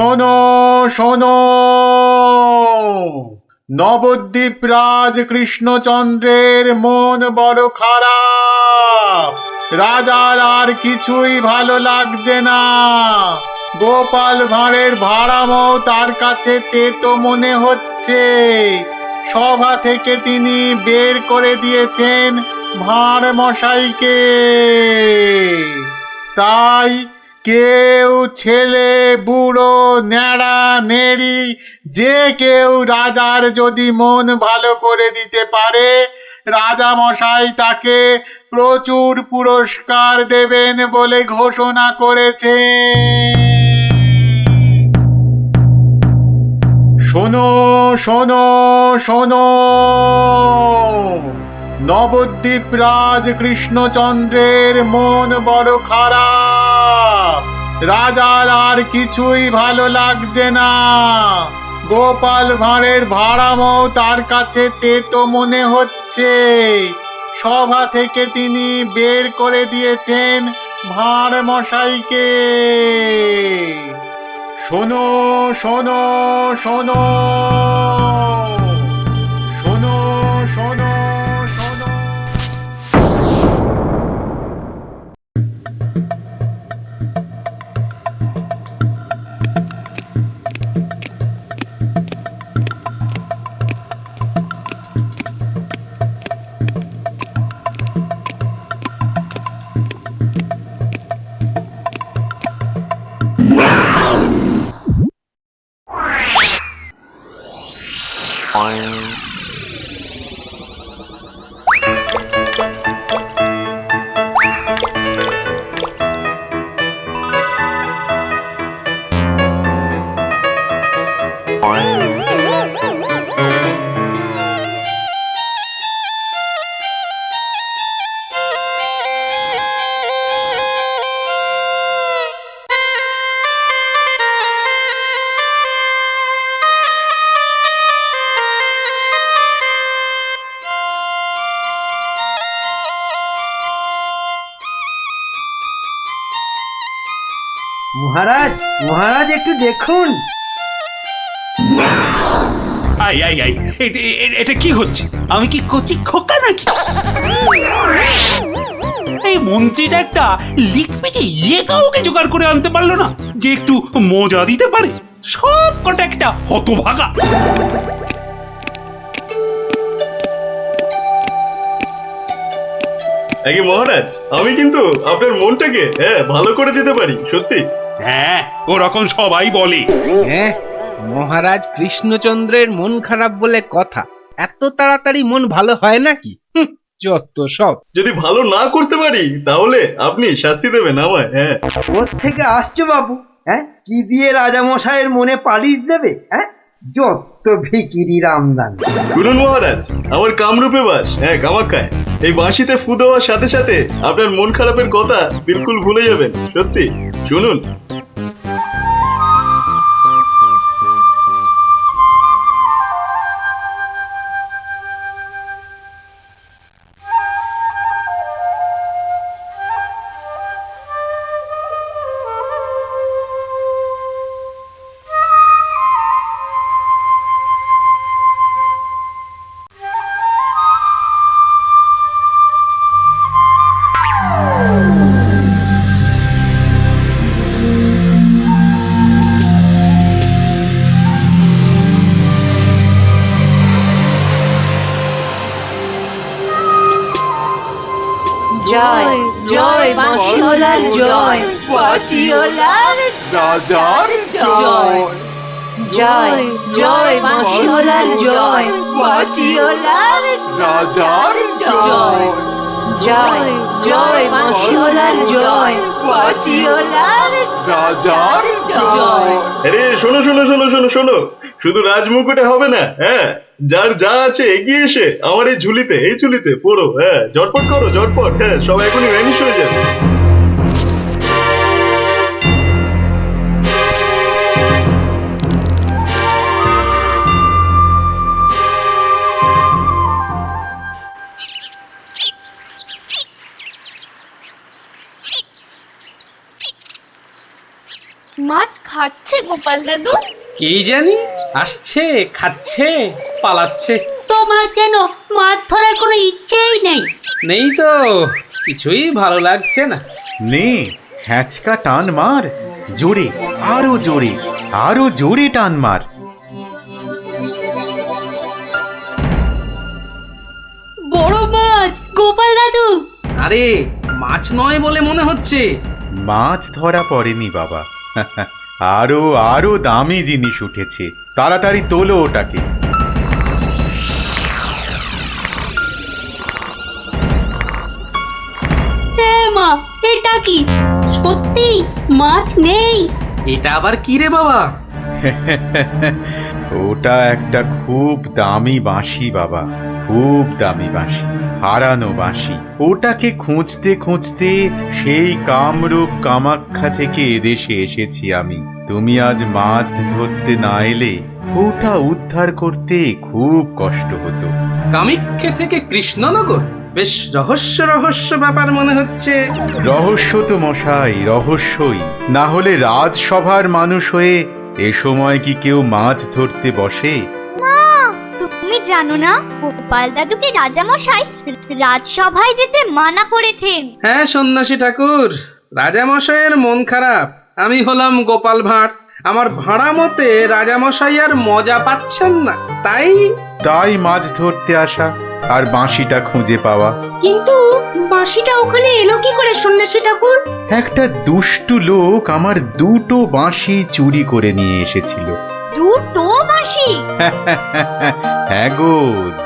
শোনো শোনো, নবদ্বীপ রাজ কৃষ্ণচন্দ্রের মন বড় খারাপ। রাজার আর কিছুই ভালো লাগছে না। গোপাল ভাঁড়ের ভাড়ামো তার কাছে তেতো মনে হচ্ছে। সভা থেকে তিনি বের করে দিয়েছেন ভাঁড় মশাইকে। তাই কেউ, ছেলে বুড়ো ন্যাড়া নেড়ি, যে কেউ রাজার যদি মন ভালো করে দিতে পারে, রাজা মশাই তাকে প্রচুর পুরস্কার দেবেন বলে ঘোষণা করেছে। শোনো শোনো শোনো, নবদ্বীপ রাজ কৃষ্ণচন্দ্রের মন বড় খারাপ। রাজার আর কিছুই ভালো লাগছে না। গোপাল ভাঁড়ের ভাড়ামো তার কাছে তেতো মনে হচ্ছে। সভা থেকে তিনি বের করে দিয়েছেন ভাঁড় মশাইকে। শোনো শোনো শোনো, শোনো শোনো শোনো। মহারাজ, মহারাজ একটু দেখুন। আই আই আই, এটা কি হচ্ছে? আমি কি কচি খোকা নাকি? এই মন্ত্রীটা একটা লিখবিকে কাউকে জোগাড় করে আনতে পারলো না যে একটু মজা দিতে পারে। সব কটা একটা হতভাগা। আগে মহারাজ, আমি কিন্তু আপনার মনটাকে ভালো করে দিতে পারি, সত্যি। হ্যাঁ, ওরকম সবাই বলে। হ্যাঁ, মহারাজ কৃষ্ণচন্দ্রের মন খারাপ বলে কথা। এত তাড়াতাড়ি মন ভালো হয় নাকি? যত সব। যদি ভালো না করতে পারি তাহলে আপনি শাস্তি দেবেন আমায়। হ্যাঁ, ওর থেকে আসছো বাবু? হ্যাঁ, কি দিয়ে রাজামশাইয়ের মনে পালিশ দেবে? হ্যাঁ, যত ভিকিরি রামদান। শুনুন মহারাজ, আমার কামরূপে বাস, কামাখ্যায়। এই বাঁশিতে ফু দেওয়ার সাথে সাথে আপনার মন খারাপের কথা বিলকুল ভুলে যাবেন, সত্যি। শুনুন। জয় জয় বাঁশিওয়ালার জয়, বাঁশিওয়ালার রাজার জয়। জয় জয় বাঁশিওয়ালার জয়, বাঁশিওয়ালার রাজার জয়। জয় জয় বাঁশিওয়ালার জয়, বাঁশিওয়ালার রাজার জয়। আরে শোনো শোনো শোনো শোনো শোনো, শুধু রাজমুকুটে হবে না। যার যা আছে এগিয়ে এসে আমার এই ঝুলিতে পড়ো। ঝটপট করো, ঝটপট। সব এখনই ভ্যানিশ হয়ে যাবে। মাছ খাচ্ছে গোপাল দাদু? কি জানি, আসছে, খাচ্ছে, পালাচ্ছে। তোমার যেন মাছ ধরার কোনো ইচ্ছেই নেই। নেই তো, কিছুই ভালো লাগছে না। নে হ্যাঁচকা টান মার, জোরে, আরো জোরে, আরো জোরে টান মার। বড় মাছ গোপাল দাদু। আরে মাছ নয় বলে মনে হচ্ছে। মাছ ধরা পড়েনি বাবা, আরো আরো দামি জিনিস উঠেছে। তাড়াতাড়ি তোলো ওটাকে। মা, এটা কি সত্যি মাছ নেই? এটা আবার কি রে বাবা? ওটা একটা খুব দামি বাঁশি বাবা, খুব দামি বাঁশি, হারানো বাঁশি। ওটাকে খুঁজতে খুঁজতে সেই কামরূপ কামাখ্যা থেকে এদেশে এসেছি আমি। তুমি আজ মাছ ধরতে না এলে ওটা উদ্ধার করতে খুব কষ্ট হতো। কামাখ্যা থেকে কৃষ্ণনগর? বেশ রহস্য রহস্য ব্যাপার মনে হচ্ছে। রহস্য তো মশাই, রহস্যই। না হলে রাজসভার মানুষ হয়ে এ সময় কি কেউ মাছ ধরতে বসে? তুমি জানো না গোপাল দাদুকে রাজামশাই রাজসভায় যেতে মানা করেছেন? হ্যাঁ সন্ন্যাসী ঠাকুর, রাজামশাইয়ের মন খারাপ। আমি হলাম গোপাল ভাঁড়। আমার ভাড়া মতে রাজামশাই আর মজা পাচ্ছেন না, তাই মাছ ধরতে আসা আর বাঁশিটা খুঁজে পাওয়া। কিন্তু বাঁশিটা ওখানে এলো কি করে সন্ন্যাসী ঠাকুর? একটা দুষ্টু লোক আমার দুটো বাঁশি চুরি করে নিয়ে এসেছিল। দুটো বাঁশি? হ্যাঁ গো,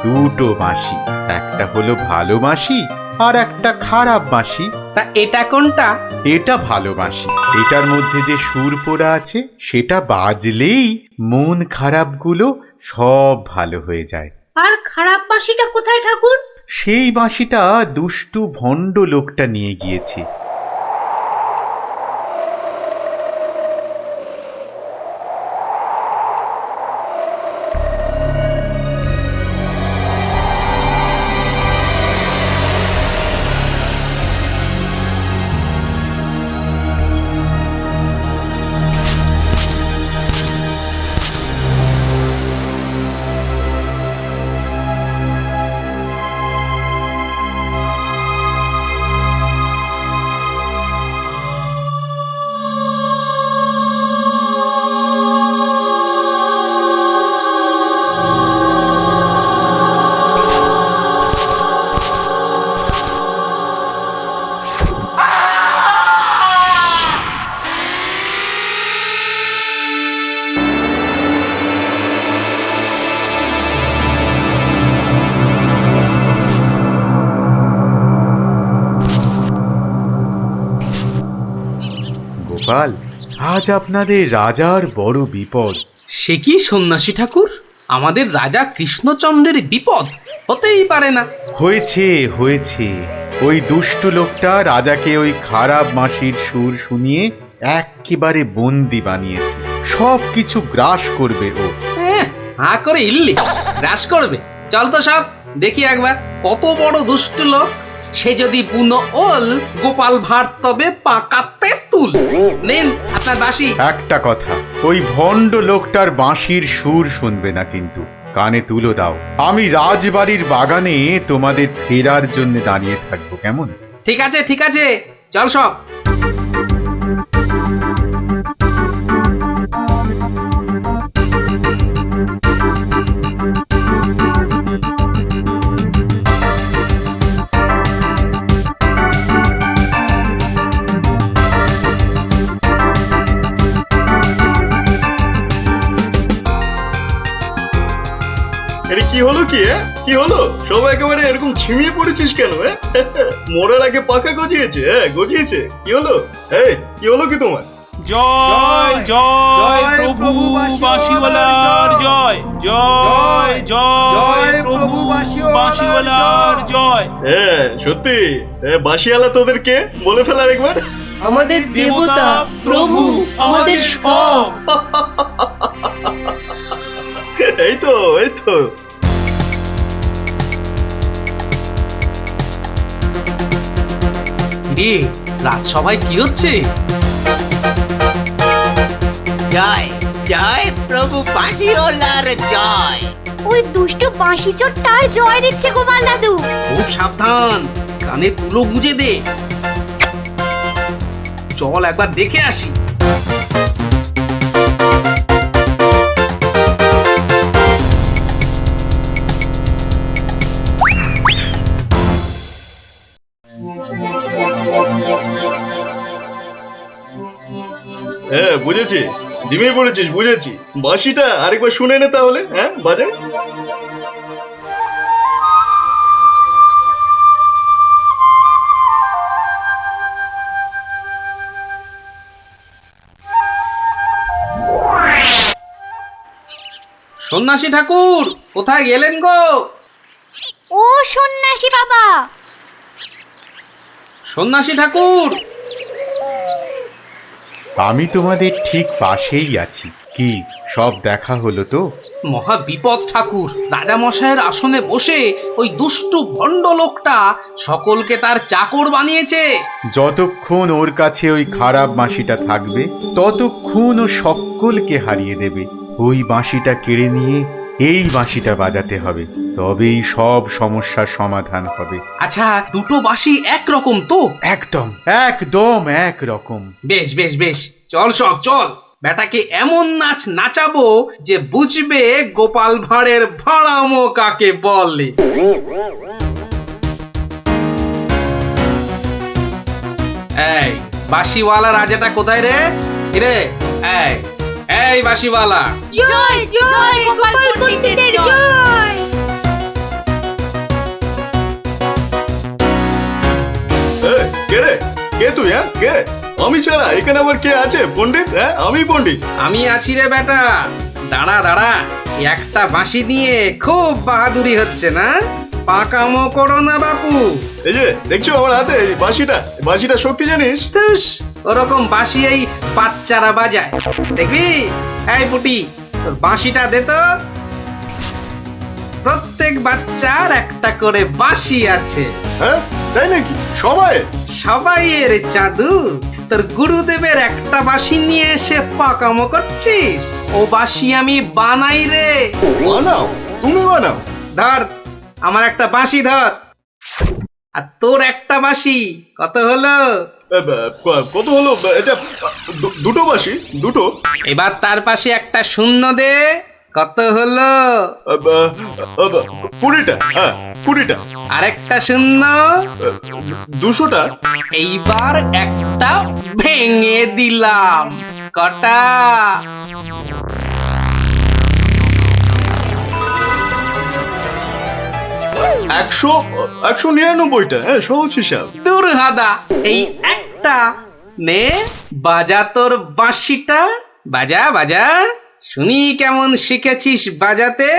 দুটো বাঁশি। একটা হলো ভালো বাঁশি আর একটা খারাপ বাঁশি। তা এটা কোনটা? এটা ভালো বাঁশি। এটার মধ্যে যে সুর পোড়া আছে সেটা বাজলেই মন খারাপগুলো সব ভালো হয়ে যায়। আর খারাপ বাঁশিটা কোথায় ঠাকুর? সেই বাঁশিটা দুষ্টু ভণ্ড লোকটা নিয়ে গিয়েছে। গোপাল, আজ আপনাদের রাজার বড় বিপদ। সে কি সন্ন্যাসী ঠাকুর, আমাদের রাজা কৃষ্ণচন্দ্রের বিপদ? হতেই পারে না। হয়েছে হয়েছে, ওই দুষ্টু লোকটা রাজাকে ওই খারাপ বাঁশির সুর শুনিয়ে একেবারে বন্দি বানিয়েছে। সব কিছু গ্রাস করবে ও। হা করে ইল্লি গ্রাস করবে? চল তো সব দেখি একবার, কত বড় দুষ্ট লোক। সে যদি বুনো ওল, গোপাল ভাঁড় তবে পাকাতে তুল। নিন আপনার বাঁশি। একটা কথা, ওই ভণ্ড লোকটার বাঁশির সুর শুনবে না কিন্তু। কানে তুলো দাও। আমি রাজবাড়ির বাগানে তোমাদের ফেরার জন্য দাঁড়িয়ে থাকবো, কেমন? ঠিক আছে ঠিক আছে, চল সব। এটা কি হলো কি? কি হলো? সব একেবারে এরকম ছিমিয়ে পড়েছিস কেন? মরার আগে পাকা গজিয়েছে, গজিয়েছে। কি হলো? এই কি হলো কি তোমার? জয় জয় প্রভু বাঁশিওয়ালার জয়, জয় জয় প্রভু বাঁশিওয়ালার জয়। হ্যাঁ সত্যি, বাঁশিওয়ালা তোদের কে বলে ফেলার একবার। আমাদের দেবতা প্রভু, আমাদের সব। এই তো এই তো। রে রাজসভায় কি হচ্ছে? জয় জয় প্রভু বাঁশিওয়ালার জয়। ওই দুষ্ট বাঁশি চোরটার জয় দিচ্ছে গোপাল দাদু। খুব সাবধান, কানে তুলো গুঁজে দে। চল একবার দেখে আসি। হ্যাঁ বুঝেছি, জিমে পড়েছিস, বুঝেছি। বাঁশিটা আরেকবার শুনে নে তাহলে, হ্যাঁ বাজে। সন্ন্যাসী ঠাকুর কোথায় গেলেন গো? ও সন্ন্যাসী বাবা, সন্ন্যাসী ঠাকুর, আমি তোমাদের ঠিক পাশেই আছি। কি সব দেখা হলো তো? মহা বিপদ ঠাকুর। রাজামশাইয়ের আসনে বসে ওই দুষ্টু ভণ্ড লোকটা সকলকে তার চাকর বানিয়েছে। যতক্ষণ ওর কাছে ওই খারাপ বাঁশিটা থাকবে ততক্ষণ ও সকলকে হারিয়ে দেবে। ওই বাঁশিটা কেড়ে নিয়ে এই বাঁশিটা বাজাতে হবে, তবেই সব সমস্যার সমাধান হবে। আচ্ছা, দুটো বাঁশি একরকম তো? একদম একদম একরকম। বেশ বেশ বেশ, চল সব চল। বেটাকে এমন নাচ নাচাবো যে বুঝবে গোপাল ভাঁড়ের ভাড়ামো কাকে বলে। এই বাঁশিওয়ালা রাজাটা কোথায় রে? রে এই এই বাঁশিওয়ালা, জয় জয় গোপাল পণ্ডিতের জয়। কে রে? কে তুই? হ্যাঁ কে? আমি ছাড়া এখানে আবার কে আছে? পণ্ডিত? হ্যাঁ আমি পণ্ডিত। আমি আছি রে বেটা। দাঁড়া দাঁড়া, একটা বাঁশি নিয়ে খুব বাহাদুরি হচ্ছে না? পাকামো করো না বাপু। এই যে দেখছো আমার হাতে এই বাঁশিটা, বাঁশিটা শক্তি জানিস? তুস, ওরকম বাঁশি এই বাচ্চারা বাজায়, দেখবি? এই পুটি, তোর বাঁশিটা দে তো। প্রত্যেক বাচ্চার একটা করে বাঁশি আছে। হ্যাঁ তাই নাকি? সবাই? সবাইয়ের জাদু। তোর গুরুদেবের একটা বাঁশি নিয়ে এসে পাকামো করছিস? ও বাঁশি আমি বানাই রে। বানাও? তুমি বানাও? ধর, আমার একটা বাঁশি ধর, আর তোর একটা বাঁশি। কত হলো? কত হলো এটা? দুটো বাঁশি, দুটো। এবার তার পাশে একটা শূন্য দে। কত হলো? 20টা। হ্যাঁ 20টা। আরেকটা শূন্য। 200টা। এইবার একটা ভেঙে দিলাম। কটা? 199টা। হ্যাঁ সহজ হিসাব। দূর হাদা, এই একটা নে, বাজা তোর বাঁশিটা। বাজা বাজা, শুনি কেমন শিখেছিস বাজাতে।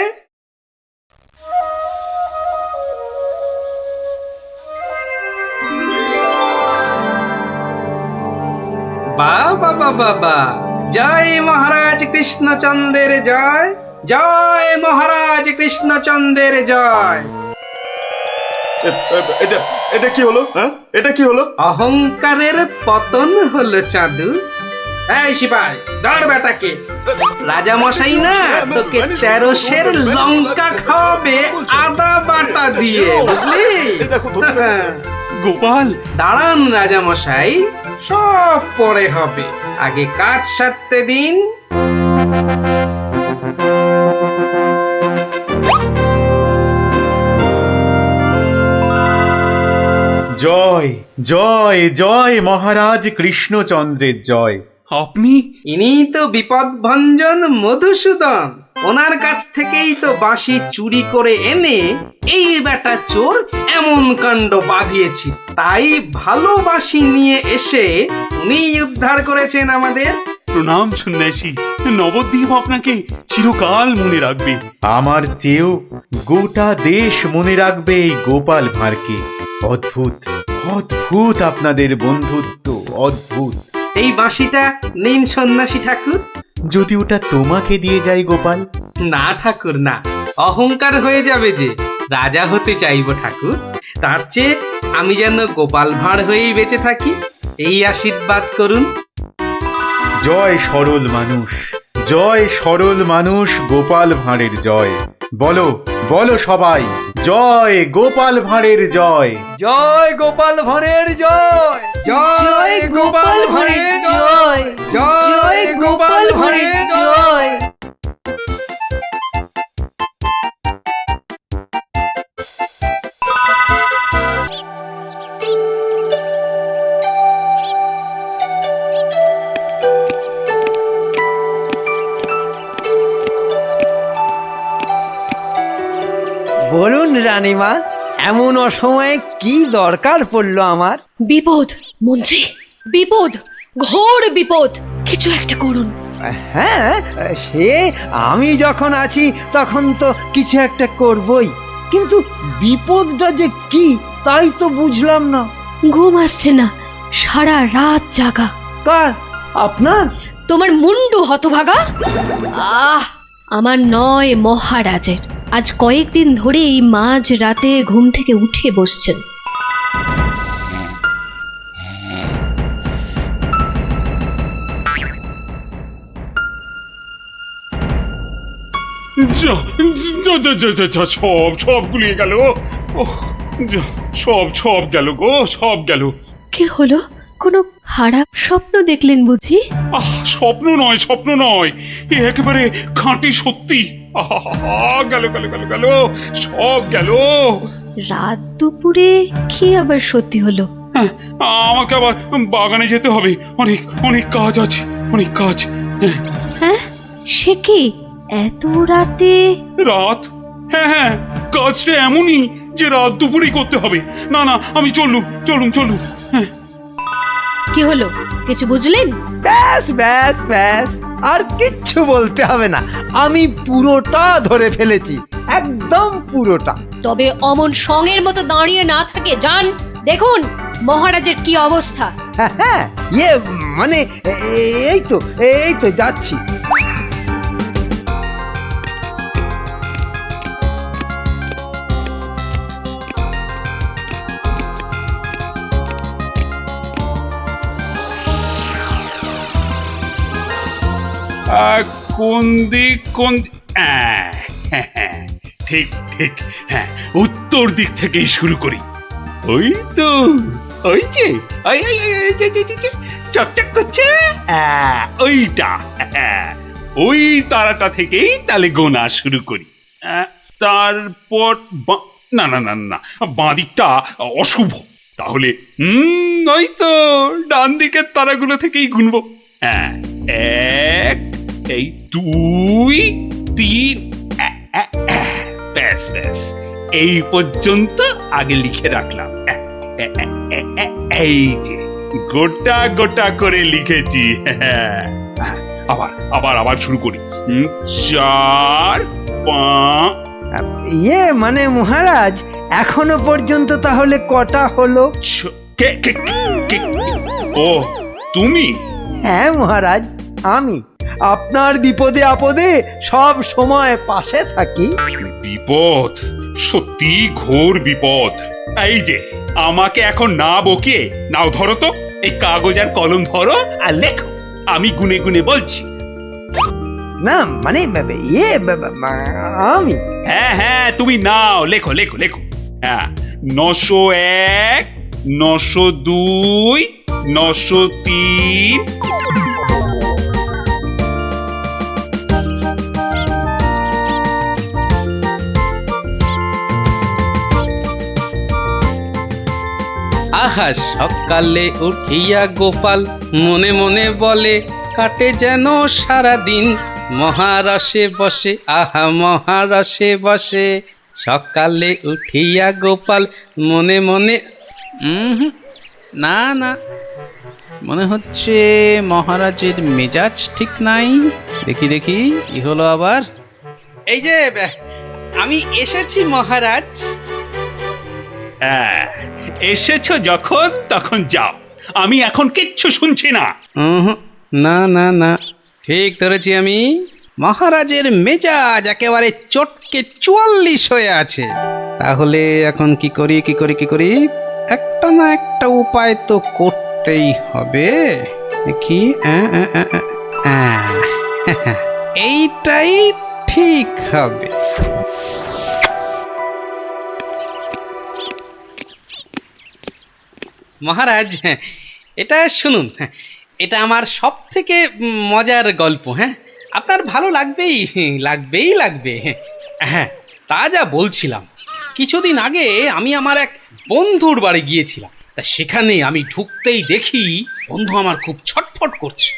বাবা বাবা বা, জয় মহারাজ কৃষ্ণচন্দ্রের জয়, জয় মহারাজ কৃষ্ণচন্দ্রের জয়। এটা এটা কি হলো? হ্যাঁ এটা কি হলো? অহংকারের পতন হলো চাঁদু। এই সিপাই, ধর বেটাকে। রাজা মশাই না তোকে 13 সের লঙ্কা খাওয়াবে আদা বাটা দিয়ে, বুঝলি? দেখো গোপাল, দাঁড়ান রাজা মশাই, সব পরে হবে, আগে কাজ সারতে দিন। জয় জয় জয় মহারাজ কৃষ্ণচন্দ্রের জয়। আপনি? ইনি তো বিপদ ভঞ্জন মধুসূদন। ওনার কাছ থেকেই তো বাঁশি চুরি করে এনে এই বেটা চোর এমন কাণ্ড বাঁধিয়েছি। তাই ভালো বাঁশি নিয়ে এসে উনি উদ্ধার করেছেন আমাদের। প্রণাম সন্ন্যাসী, নবদ্বীপ আপনাকে চিরকাল মনে রাখবে। আমার চেয়েও গোটা দেশ মনে রাখবে এই গোপাল ভাঁড়কে। অদ্ভুত অদ্ভুত আপনাদের বন্ধুত্ব, অদ্ভুত। এই বাঁশিটা নিন সন্ন্যাসী ঠাকুর। যদি ওটা তোমাকে দিয়ে যাই গোপাল? না ঠাকুর না, অহংকার হয়ে যাবে যে। রাজা হতে চাইবো ঠাকুর, তার চেয়ে আমি যেন গোপাল ভাঁড় হয়েই বেঁচে থাকি, এই আশীর্বাদ করুন। জয় সরল মানুষ, জয় সরল মানুষ, গোপাল ভাঁড়ের জয়। বলো বলো সবাই, জয় গোপাল ভাঁড়ের জয়। জয় গোপাল ভাঁড়ের জয়, জয় গোপাল ভাঁড়ের জয়, জয় গোপাল ভাঁড়ের জয়। বলুন রানীমা, এমন অসময়ে কি দরকার পড়লো আমার? বিপদ মন্ত্রী, বিপদ, ঘোর বিপদ, কিছু একটা করুন। হ্যাঁ, সে আমি যখন আছি তখন তো কিছু একটা করবই, কিন্তু বিপদটা যে কি তাই তো বুঝলাম না। ঘুম আসছে না, সারা রাত জাগা। কার? আপনার? তোমার মুন্ডু হতভাগা। আমার নয়, মহারাজের। আজ কয়েকদিন ধরে এই মাঝ রাতে ঘুম থেকে উঠে বসছেন। যা যা যা যা যা যা, সব সব গুলিয়ে গেল। ওহ, যা, সব সব গেল গো, সব গেল। কি হলো? কোনো খারাপ স্বপ্ন দেখলেন বুঝি? স্বপ্ন নয়, স্বপ্ন নয়, এ একেবারে খাঁটি সত্যি। গেল গেল গেল গেল, সব গেল। রাত দুপুরে কি আবার সত্যি হলো? হ্যাঁ, আমাকে আবার বাগানে যেতে হবে, অনেক অনেক কাজ আছে, অনেক কাজ। হ্যাঁ, হ্যাঁ, সে কি এত রাতে? রাত? হ্যাঁ হ্যাঁ, কাজটা এমনই যে রাত দুপুরেই করতে হবে। না না, আমি চললুম চলুন চলুন। হ্যাঁ, কি হলো, কিছু বুঝলেন? ব্যাস ব্যাস ব্যাস, আর কিচ্ছু বলতে হবে না, আমি পুরোটা ধরে ফেলেছি, একদম পুরোটা। তবে অমন সঙ্গের মতো দাঁড়িয়ে না থাকে, যান দেখুন মহারাজের কি অবস্থা। হ্যাঁ হ্যাঁ, মানে এই তো যাচ্ছি। কোন দিক কোন ঠিক ঠিক, হ্যাঁ, উত্তর দিক থেকেই শুরু করি। ওই তো, ওই যে ওই ওই ওই, ওই যে, যে, যে, যে, চকচক করছে, ওইটা, ওই তারাটা থেকেই তাহলে গোনা শুরু করি। তারপর না না না না, বাঁ দিকটা অশুভ, তাহলে ওই তো ডান দিকের তারাগুলো থেকেই গুনবো। হ্যাঁ, এক, এই 2, 3, ব্যাস ব্যাস, এই পর্যন্ত আগে লিখে রাখলাম। এই যে গোটা গোটা করে লিখেছি। আবার আবার আবার শুরু করি। 4, 5। মানে মহারাজ, এখনো পর্যন্ত তাহলে কটা হলো? ও, তুমি? হ্যাঁ মহারাজ, আমি আপনার বিপদে আপদে সব সময় পাশে থাকি। বিপদ? সত্যি ঘোর বিপদ। এই যে আমাকে এখন না বকে, নাও ধরো তো এই কাগজ আর কলম ধরো আর লেখো, আমি গুনে গুনে বলছি। না মানে আমি? হ্যাঁ হ্যাঁ, তুমি নাও, লেখো লেখো লেখো। হ্যাঁ, 901, 902, 903। আহা, সকালে উঠিয়া গোপাল মনে মনে বলে, কাটে যেন সারা দিন মহারসে বসে, আহা মহারসে বসে। সকালে উঠিয়া গোপাল মনে মনে, না না, মনে হচ্ছে মহারাজের মেজাজ ঠিক নাই। দেখি দেখি কি হলো আবার। এই যে আমি এসেছি মহারাজ। হ্যাঁ, এসেছো যখন তখন যাও, আমি এখন কিচ্ছু শুনছি না। না না না, ঠিক ধরেছি আমি, মহারাজের মেজাজ একেবারে চটকে 44 হয়ে আছে। তাহলে এখন কি করি কি করি কি করি, একটা না একটা উপায় তো করতেই হবে। দেখি, এইটাই ঠিক হবে। মহারাজ, এটা শুনুন, এটা আমার সব থেকে মজার গল্প। হ্যাঁ, আপনার ভালো লাগবেই লাগবে। হ্যাঁ, তা যা বলছিলাম, কিছুদিন আগে আমি আমার এক বন্ধুর বাড়ি গিয়েছিলাম। তা সেখানে আমি ঢুকতেই দেখি বন্ধু আমার খুব ছটফট করছে।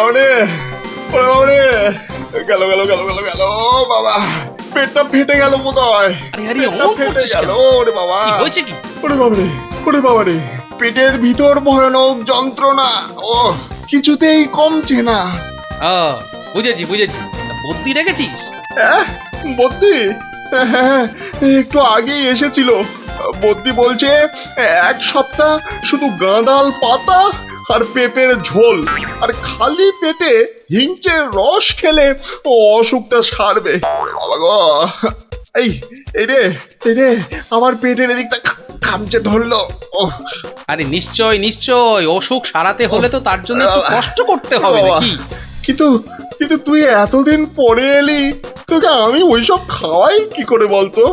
ওরে ওরে গেল গেল গেল গেল গেল বাবা, পেটটা ফেটে গেল বোধহয়। আরে আরে, পেটটা অমন ফেটে করছিস গেল। কেন? ওরে বাবা, কি হয়েছে কি? ওরে বাবারে, ওরে বাবারে, পেটের ভিতর ভয়ানক যন্ত্রণা। ও কিছুতেই কমছে না। ও, বুঝেছি। তা বুদ্ধি রেখেছিস? বদ্যি? হ্যাঁ, একটু আগেই এসেছিল। বদ্যি বলছে 1 সপ্তাহ শুধু গাঁদাল পাতা আর পেঁপের ঝোল আর খালি পেটে হিংচের রস খেলে ও অসুখটা সারবে। বাবা গো, এই এই রে আমার পেটের এদিকটা খামচে ধরলো। ও আরে নিশ্চয়, অসুখ সারাতে হলে তো তার জন্য একটু কষ্ট করতে হবে নাকি? কিন্তু কিন্তু তুই এতদিন পরে এলি, তোকে আমি ওইসব খাওয়াই কি করে বলতো?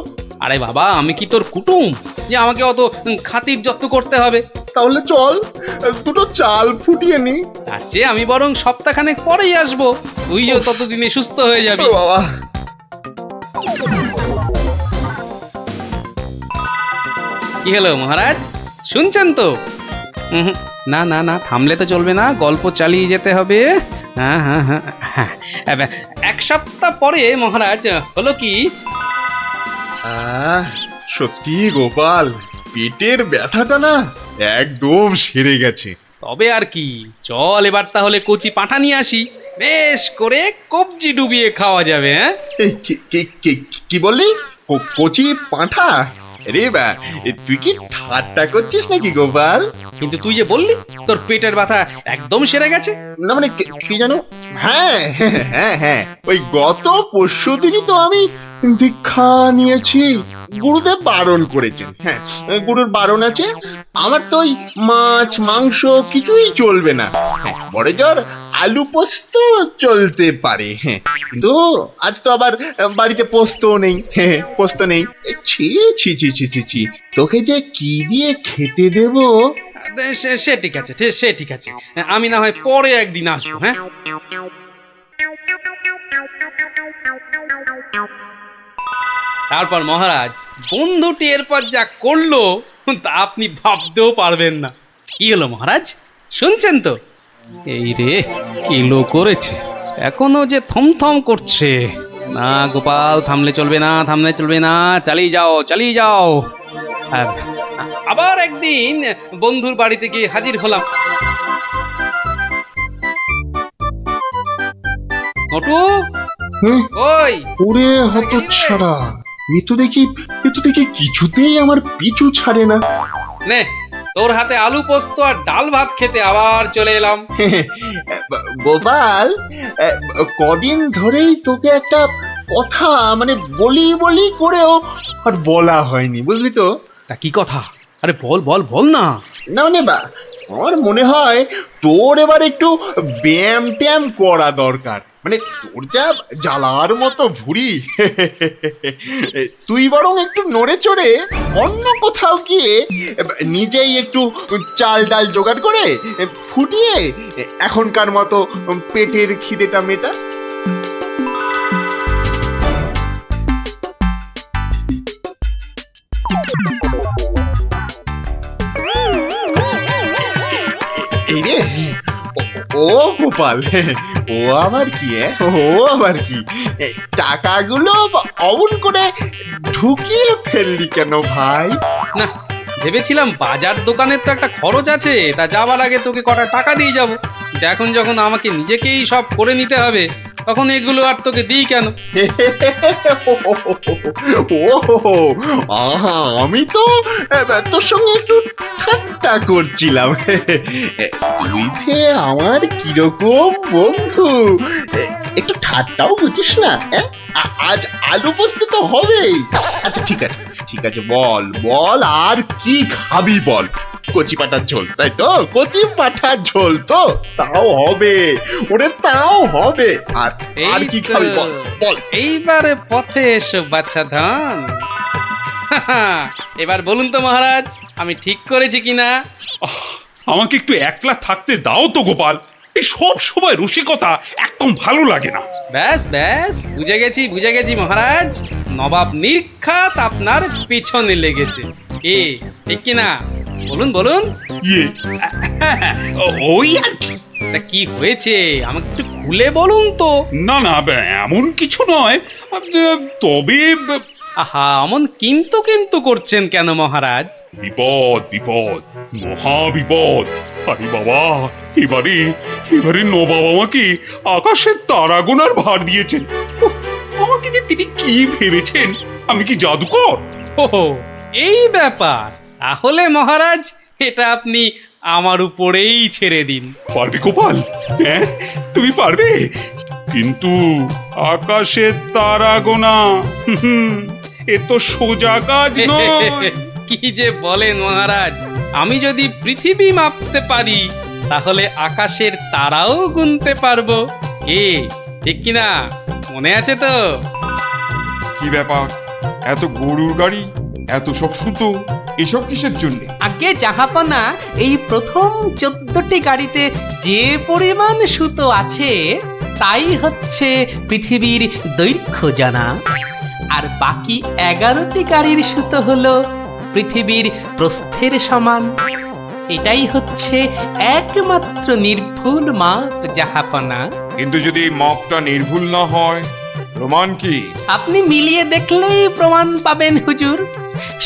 আরে বাবা, আমি কি তোর কুটুম যে আমাকে অত খাতির যত্ন করতে হবে? তাহলে চল দুটো চাল ফুটিয়ে নি। তার চেয়ে আমি বরং সপ্তাহখানেক পরেই আসবো, তুইও ততদিনে সুস্থ হয়ে যাবি। ও বাবা, কি হলো মহারাজ, শুনছেন তো? না, থামলে তো চলবে না, গল্প চালিয়ে যেতে হবে। হ্যাঁ, 1 সপ্তাহ পরে মহারাজ হলো কি, সত্যি গোপাল, পেটের ব্যথাটা না একদম সেরে গেছে। তবে আর কি, চল এবার তাহলে কচি পাঁঠা নিয়ে আসি, বেশ করে কবজি ডুবিয়ে খাওয়া যাবে। হ্যাঁ, এই কি বললি? কচি পাঁঠা? রে বা, তুই কি ঠাট্টা করছিস নাকি গোপাল? কিন্তু তুই যে বললি তোর পেটের ব্যথা একদম সেরে গেছে। না মানে কি জানো, হ্যাঁ, ওই গত পরশুদিনই তো আমি দীক্ষা নিয়েছি। গুরুদেব বারণ করেছেন। হ্যাঁ, গুরুর বারণ আছে। আমার তো ওই মাছ মাংস কিছুই চলবে না। হ্যাঁ, বড় জোর আলু পোস্ত চলতে পারে। হ্যাঁ, কিন্তু আজ তো আবার বাড়িতে পোস্ত নেই। হ্যাঁ, পোস্ত নেই। ছি, তোকে যে কি দিয়ে খেতে দেবো? সে ঠিক আছে, আমি না হয় পরে একদিন আসবো। হ্যাঁ, তারপর মহারাজ, বন্ধুটি এরপর যা করলো তা আপনি ভাবতেও পারবেন না। কি হলো মহারাজ, শুনছেন তো? এই রে, কিলো করেছে, এখনো যে থমথম করছে। না গোপাল, থামলে চলবে না, চালিয়ে যাও। আবার একদিন বন্ধুর বাড়িতে গিয়ে হাজির হলাম। নটু, ওই ওরে হতচ্ছাড়া, এ তো দেখি কিছুতেই আমার পিছু ছাড়ে না। নে, তোর হাতে আলু পোস্ত আর ডাল ভাত খেতে আবার চলে এলাম। গোপাল, কদিন ধরেই তোকে একটা কথা মানে বলি করেও আর বলা হয়নি, বুঝলি তো? তা কি কথা? আরে বল না। না মানে আমার মনে হয় তোর এবার একটু ব্যায়াম ট্যায়াম করা দরকার। মানে তোর যা জ্বালার মতো ভুঁড়ি, তুই বরং একটু নড়ে চড়ে অন্য কোথাও গিয়ে নিজেই একটু চাল ডাল জোগাড় করে ফুটিয়ে এখনকার মতো পেটের খিদেটা মেটা। এই রে, ও গোপাল, ও আবার কি টাকাগুলো অমন করে ঢুকিয়ে ফেললি কেন ভাই? না, ভেবেছিলাম বাজার দোকানের তো একটা খরচ আছে, তা যাবার আগে তোকে কটা টাকা দিয়ে যাব। এখন যখন আমাকে নিজেকেই সব করে নিতে হবে, তখন এগুলো আর তোকে দিই কেন? আহা, আমি তো তোর সঙ্গে একটু ঠাট্টা করছিলাম। তুই যে আমার কিরকম বন্ধু, একটু ঠাট্টাও বুঝিস না? আজ আলু পোস্ত তো হবেই। আচ্ছা ঠিক আছে, বল আর কি খাবি বল। কচি পাঠার ঝোল তাই তো? কচি পাঠার ঝোল তো তাও হবে, ওরে তাও হবে। আর আর কি খাবি বল বল। এইবারে পথে এসো বাচ্চা ধন। এবার বলুন তো মহারাজ, আমি ঠিক করেছি কিনা? আহ, আমাকে একটু একলা থাকতে দাও তো গোপাল। এই সব সময় রসিকতা একদম ভালো লাগে না। ব্যাস ব্যাস, বুঝে গেছি মহারাজ, নবাব নির্ঘাত আপনার পিছনে লেগেছে। কি ঠিক কিনা? বলুন বলুন। ইয়ে, ওই আর কি। তা কি হয়েছে আমাকে একটু খুলে বলুন তো। না না, এমন কিছু নয়, তবে আহা, অমন কিন্তু কিন্তু করছেন কেন মহারাজ? বিপদ বিপদ, মহা বিপদ। আরে বাবা, এবারে এবারে নবাব আমাকে আকাশের তারা গোনার ভার দিয়েছেন। উফ, আমাকে যে তিনি কি ভেবেছেন, আমি কি জাদুকর? ওহো, এই ব্যাপার। তাহলে মহারাজ এটা আপনি আমার উপরেই ছেড়ে দিন। পারবে গোপাল? হ্যাঁ, তুমি পারবে? কিন্তু আকাশের তারা গোনা, এ তো সোজা কাজ নয়। কি যে বলেন মহারাজ, আমি যদি পৃথিবী মাপতে পারি তাহলে আকাশের তারাও গুনতে পারবো। কি ঠিক কিনা? মনে আছে তো? কি ব্যাপার, এত গরুর গাড়ি, এত সব সুতো, এসব কিসের জন্য? আগে জাহাপনা, এই প্রথম 14টি গাড়িতে যে পরিমাণ সুতো আছে তাই হচ্ছে পৃথিবীর দৈর্ঘ্য জানা, আর বাকি 11টি গাড়ির সুতো হলো পৃথিবীর প্রস্থের সমান। এটাই হচ্ছে একমাত্র নির্ভুল মাপ জাহাপনা। কিন্তু যদি এই মাপটা নির্ভুল না হয়, প্রমাণ কি? আপনি মিলিয়ে দেখলেই প্রমাণ পাবেন হুজুর।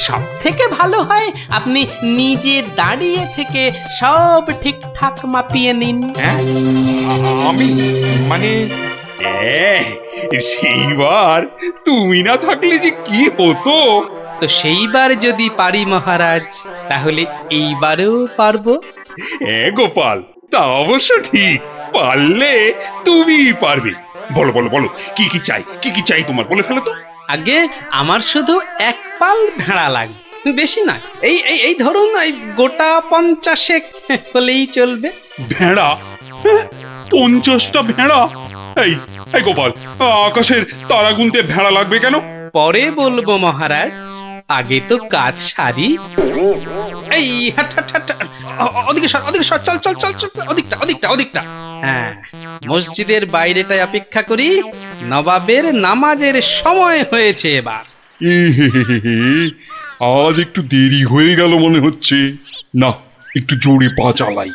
সব থেকে ভালো হয় আপনি নিজে দাঁড়িয়ে থেকে সব ঠিকঠাক মাপিয়ে নিন। হ্যাঁ, আমি মানে সেইবার তুমি না থাকলে যে কি হতো। তো সেইবার যদি পারি মহারাজ, তাহলে এইবারেও পারবো। হ্যাঁ গোপাল, তা অবশ্য ঠিক, পারলে তুমি পারবে। বলো বলো বলো, কি কি চাই, কি কি চাই তোমার, বলে ফেলো তো। আগে আমার শুধু এক পাল ভেড়া লাগবে, বেশি নয়। এই এই এই ধরুন, এই গোটা 50 হলেই চলবে। ভেড়া? 50টা ভেড়া? এই এই গোপাল, আকাশের তারা গুনতে ভেড়া লাগবে কেন? পরে বলবো মহারাজ, আগে তো কাজ সারি। এই হাট হাট হাট, ওদিকে সর, ওদিকে সর, চল চল চল চল, ওদিকটা ওদিকটা ওদিকটা। হ্যাঁ, মসজিদের বাইরেটায় অপেক্ষা করি, নবাবের নামাজের সময় হয়েছে এবার। আজ একটু দেরি হয়ে গেল মনে হচ্ছে। না, একটু জোরে পা চালাই।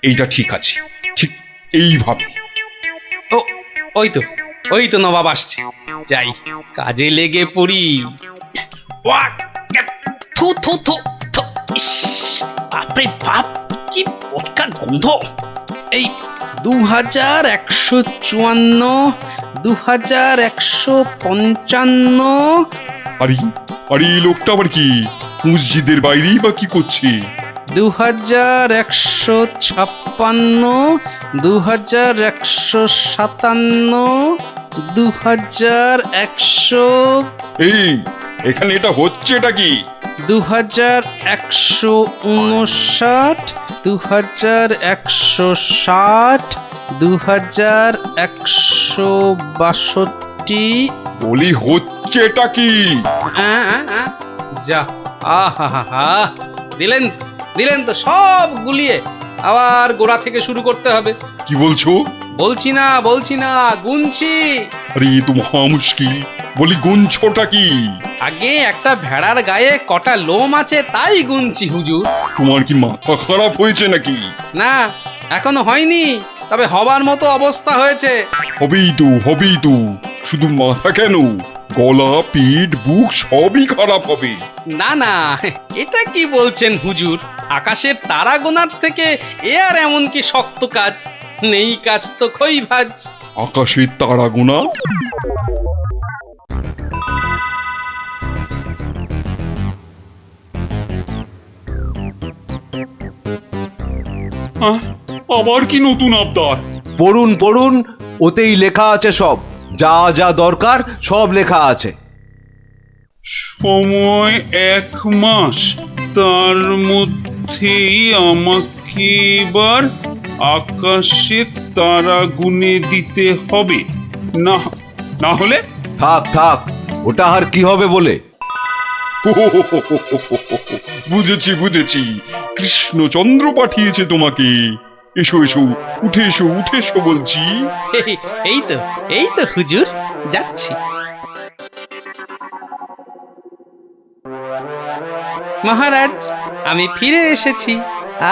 এইটা ঠিক আছে, ঠিক এইভাবে। ও, ওই তো নবাব আসছে। যাই, কাজে লেগে পড়ি। ওয়াক, থু থু থু থু, ইস, বাপরে বাপ, কি পটকার গন্ধ। এই 2154, 2155। আরে আরে, এই লোকটা আবার কি মসজিদের বাইরেই বা কি করছে? 2156, 2157, 2100। এই, এখানে এটা হচ্ছে এটা কি? 2159, 2160, 2162। বলি হচ্ছে এটা কি? যা, আহা, দিলেন তো সব গুলিয়ে। আবার গোড়া থেকে শুরু করতে হবে। কি বলছো? বলছি না, গুনছি। আরে এ তো মহা মুশকিল, বলি গুনছোটা কি? আগে একটা ভেড়ার গায়ে কটা লোম আছে তাই গুনছি হুজুর। তোমার কি মাথা খারাপ হয়েছে নাকি? না, এখনো হয়নি, তবে হবার মতো অবস্থা হয়েছে। হবেই তো, শুধু মাথা কেন, গলা, পিঠ, বুক সবই খারাপ হবে। না, এটা কি বলছেন হুজুর? আকাশের তারা গোনার থেকে এ আর এমন কি শক্ত কাজ? নেই কাজ তো খই ভাজ। আকাশের তারা গোনা? আবার কি নতুন আবদার? পড়ুন, ওতেই লেখা আছে সব, যা যা দরকার সব লেখা আছে। সময় 1 মাস, তার মধ্যেই আমাকে এবার আকাশে তারা গুনে দিতে হবে, না না হলে থাক থাক, ওটা আর কি হবে বলে? বুঝেছি বুঝেছি, কৃষ্ণচন্দ্র পাঠিয়েছে তোমাকে। এসো এসো, উঠে এসো উঠে এসো বলছি। এই তো হুজুর, যাচ্ছি। মহারাজ, আমি ফিরে এসেছি।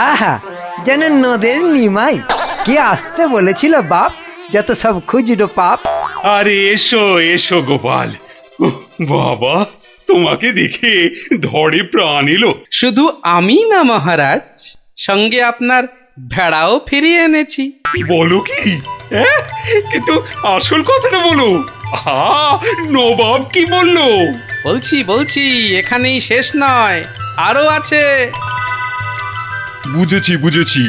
আহা, যেন নদের নিমাই। কে আসতে বলেছিল বাপ? যত সব খুচরো পাপ। আরে এসো এসো গোপাল। উহ, বাবা, তোমাকে দেখে ধরে প্রাণ এলো। শুধু আমি না মহারাজ, সঙ্গে আপনার ভেড়াও ফিরিয়ে এনেছি। বলো কি? হ্যাঁ? কিন্তু আসল কথাটা বলো। নবাব কি বললো? বলছি, এখানেই শেষ নয়, আরো আছে। বুঝেছি।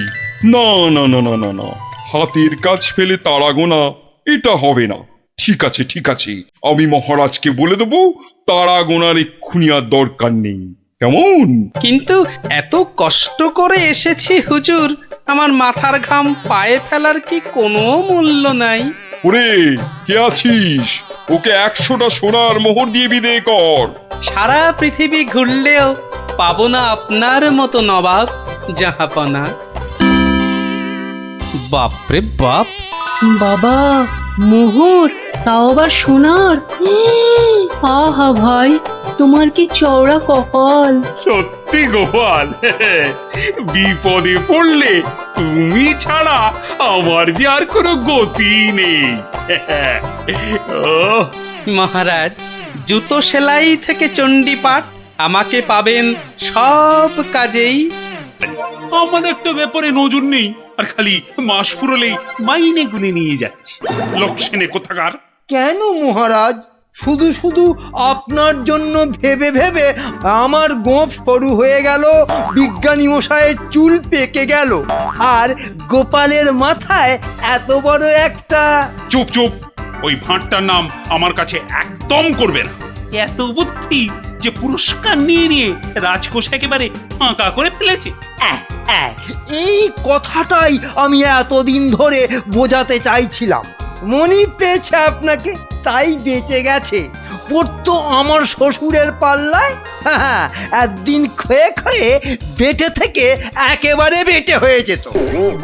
না না না না না না, হাতের কাজ ফেলে তাড়া গোনা এটা হবে না। ঠিক আছে, আমি মহারাজকে বলে দেবো তাড়া গোনার এক্ষুনি আর দরকার নেই, কেমন? কিন্তু এত কষ্ট করে এসেছি হুজুর, আমার মাথার ঘাম পায়ে ফেলার কি কোনো মূল্য নাই? ওরে, কে আছিস? ওকে 100টা সোনার মোহর দিয়ে বিদে কর। সারা পৃথিবী ঘুরলেও পাবো না আপনার মতো নবাব জাহাপনা। বাপরে বাপ! বাবা, মোহর, তাও আবার সোনার। আহা ভাই, তোমার কি চওড়া কপাল। সত্যি গোপাল, বিপদে পড়লে তুমি ছাড়া আমার যে আর কোনো গতি নেই। মহারাজ, জুতো সেলাই থেকে চণ্ডীপাঠ আমাকে পাবেন সব কাজেই। আমার একটা ব্যাপারে নজর নেই, আর খালি মাস ফুরলেই মাইনে গুনে নিয়ে যাচ্ছে। লোকসেনে কোথাকার। কেন মহারাজ? শুধু শুধু আপনার জন্য ভেবে ভেবে আমার গোঁফ সরু হয়ে গেল, বিজ্ঞানী মশাইয়ের চুল পেকে গেল, আর গোপালের মাথায় এত বড় একটা। চুপ চুপ, ওই ভাঁটটার নাম আমার কাছে একদম করবে না। এত বুদ্ধি যে পুরস্কার নিয়ে রাজকোষ একেবারে ফাঁকা করে ফেলেছে। এই কথাটাই আমি এতদিন ধরে বোঝাতে চাইছিলাম। মনি পেয়েছে আপনাকে, তাই বেঁচে গেছে। পড়তো আমার শ্বশুরের পাল্লায়, একদিন ক্ষয়ে ক্ষয়ে বেটে থেকে একেবারে বেটে হয়ে যেত।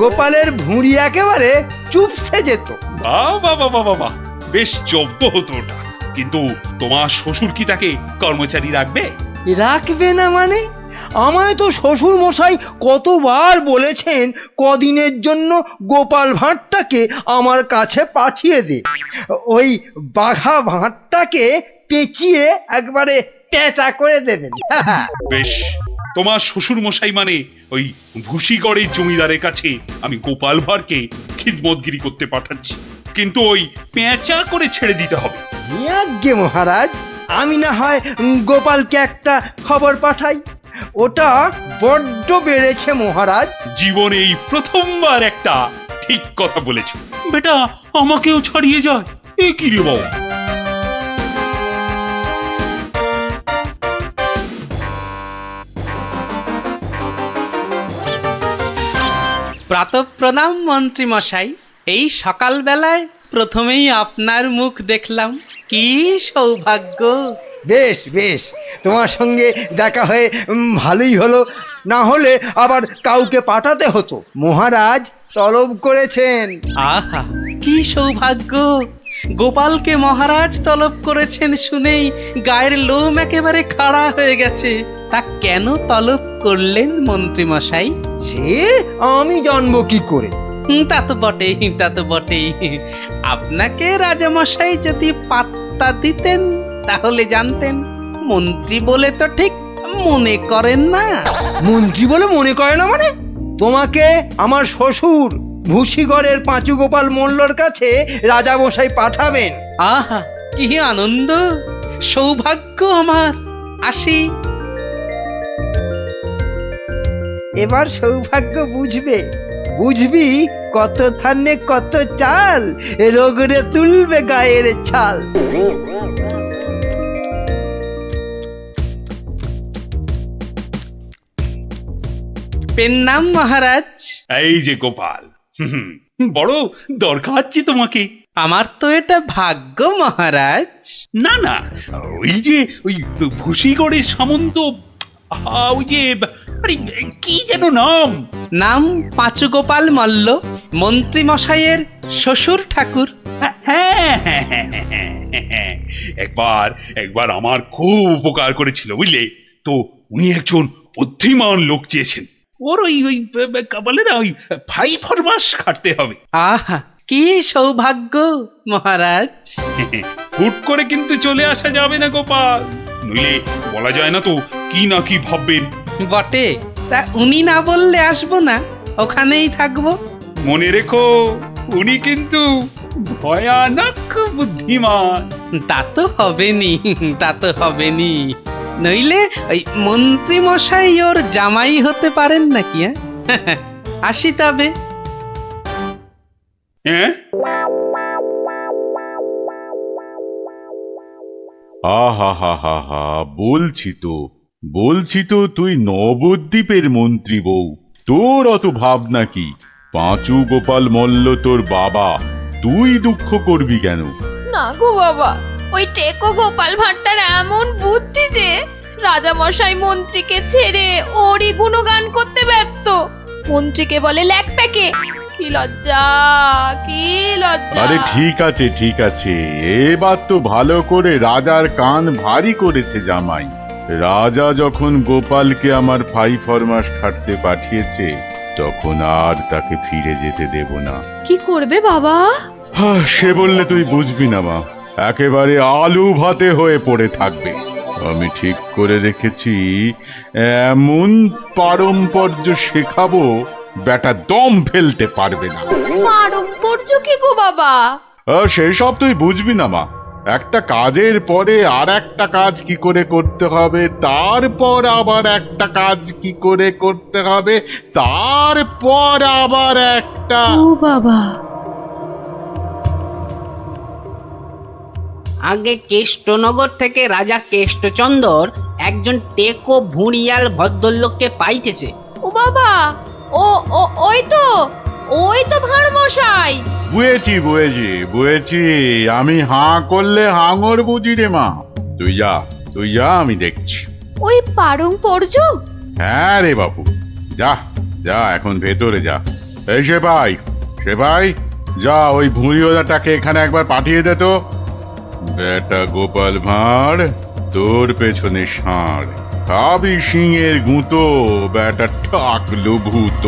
গোপালের ভুঁড়ি একেবারে চুপসে যেত। বাবা, বেশ জব্দ হতো ওটা। কিন্তু তোমার শ্বশুর কি তাকে কর্মচারী রাখবে? রাখবে না মানে? আমায় তো শ্বশুর মশাই কতবার বলেছেন কদিনের জন্য গোপাল ভাঁড়টাকে আমার কাছে পাঠিয়ে দে। ওই বাঘা ভাঁড়টাকে পেঁচিয়ে একবারে পেঁচা করে দেবেন। বেশ, তোমার শ্বশুর মশাই মানে ওই ভুসিগড়ের জমিদারের কাছে আমি গোপাল ভাঁড়কে খিদমতগিরি করতে পাঠাচ্ছি, কিন্তু ওই পেঁচা করে ছেড়ে দিতে হবে। আজ্ঞে মহারাজ, আমি না হয় গোপালকে একটা খবর পাঠাই। ওটা বড্ড বেড়েছে মহারাজ। জীবনে এই প্রথমবার একটা ঠিক কথা বলেছ বেটা, আমাকেও ছাড়িয়ে যায়। এ কি রে বাবা? প্রাতঃ প্রণাম মন্ত্রী মশাই। এই সকালবেলায় প্রথমেই আপনার মুখ দেখলাম, কি সৌভাগ্য। বেশ বেশ, তোমার সঙ্গে দেখা হয়ে ভালোই হলো, না হলে আবার কাউকে পাঠাতে হতো। মহারাজ তলব করেছেন। আহা, কি সৌভাগ্য! গোপালকে মহারাজ তলব করেছেন শুনেই গায়ের লোম একেবারে খাড়া হয়ে গেছে। তা কেন তলব করলেন মন্ত্রী মশাই? সে আমি জানবো কি করে? তা তো বটেই। আপনাকে রাজামশাই যদি পাত্তা দিতেন তাহলে জানতেন। মন্ত্রী বলে তো ঠিক মনে করেন না। মন্ত্রী বলে মনে করে না মানে? তোমাকে আমার শ্বশুর ভুসিগড়ের পাঁচু গোপাল মোল্লর কাছে রাজামশাই পাঠাবেন। আহা, কি আনন্দ, সৌভাগ্য আমার। আসি। এবার সৌভাগ্য বুঝবি কত ধানে কত চাল, রোগরে তুলবে গায়ের ছাল। পেন্নাম মহারাজ। এই যে গোপাল, বড় দরকার যে তোমাকে। আমার তো এটা ভাগ্য মহারাজ। না না, ওই যে ওই ভুসিগড়ের সামন্ত, ওই যে আরে কি যেন নাম? নাম পাঁচু গোপাল মল্ল, মন্ত্রী মশাইয়ের শ্বশুর ঠাকুর। হ্যাঁ, হ্যাঁ, হ্যাঁ, হ্যাঁ, হ্যাঁ। একবার আমার খুব উপকার করেছিল, বুঝলে তো। উনি একজন বুদ্ধিমান লোক চেয়েছেন। ওর ওই বলে না, ওই 5 মাস খাটতে হবে। আহা, কি সৌভাগ্য মহারাজ। হুট করে কিন্তু চলে আসা যাবে না গোপাল, নইলে বলা যায় না তো কি না কি ভাববেন। বটে, তা উনি না বললে আসবো না, ওখানেই থাকবো। মনে রেখো, উনি কিন্তু ভয়ানক বুদ্ধিমান। তা তো হবেনি, তা তো হবেনি। নইলে ওই মন্ত্রী মশাই ওর জামাই হতে পারেন নাকি? আসি তবে। হ্যাঁ, আহা হা হা হা, বলছি তো তুই নবদ্বীপের মন্ত্রী বউ, তোর অত ভাবনা কি? পাঁচু গোপাল মল্ল তোর বাবা, তুই দুঃখ করবি কেন? না গো বাবা, ওই টেকো গোপাল ভাঁড়টার এমন বুদ্ধি যে রাজামশাই মন্ত্রীকে ছেড়ে ওরই গুণগান করতে ব্যস্ত। মন্ত্রীকে বলে ল্যাকপ্যাকে। কি লজ্জা, কি লজ্জা। আরে ঠিক আছে, এবার তো ভালো করে রাজার কান ভারী করেছে জামাই। রাজা যখন গোপালকে আমার 5 মাস খাটতে পাঠিয়েছে, তখন আর তাকে ফিরে যেতে দেব না। কি করবে বাবা? সে বললে তুই বুঝবি না মা, একেবারে আলু ভাতে হয়ে পড়ে থাকবে। আমি ঠিক করে রেখেছি, এমন পারম্পর্য শেখাবো বেটা দম ফেলতে পারবে না। পারম্পর্য কি গো বাবা? সেসব তুই বুঝবি না মা। একটা কাজের পরে আর একটা কাজ কি করে করতে হবে, তারপর আবার একটা কাজ কি করে করতে হবে, তারপর আবার একটা। ও বাবা, আগে কেষ্টনগর থেকে রাজা কেষ্টচন্দর একজন টেকো ভুঁড়িয়াল ভদ্রলোককে পাইতেছে। ও বাবা, ওই তো ভাঁড় মশাই। বুঝেছি, আমি হাঁ করলে হাঙর বুঝি রে মা। তুই যা, আমি দেখছি। ওই পারম্পর্য? হ্যাঁ রে বাবু, যা এখন ভেতরে যা। এই সেপাই, যা ওই ভুঁড়িওয়ালাটাকে এখানে একবার পাঠিয়ে দে তো। বেটা গোপাল ভাঁড়, তোর পেছনে ষাঁড়, খাবি সিংয়ের গুঁতো, বেটা ঠাকলো ভূত।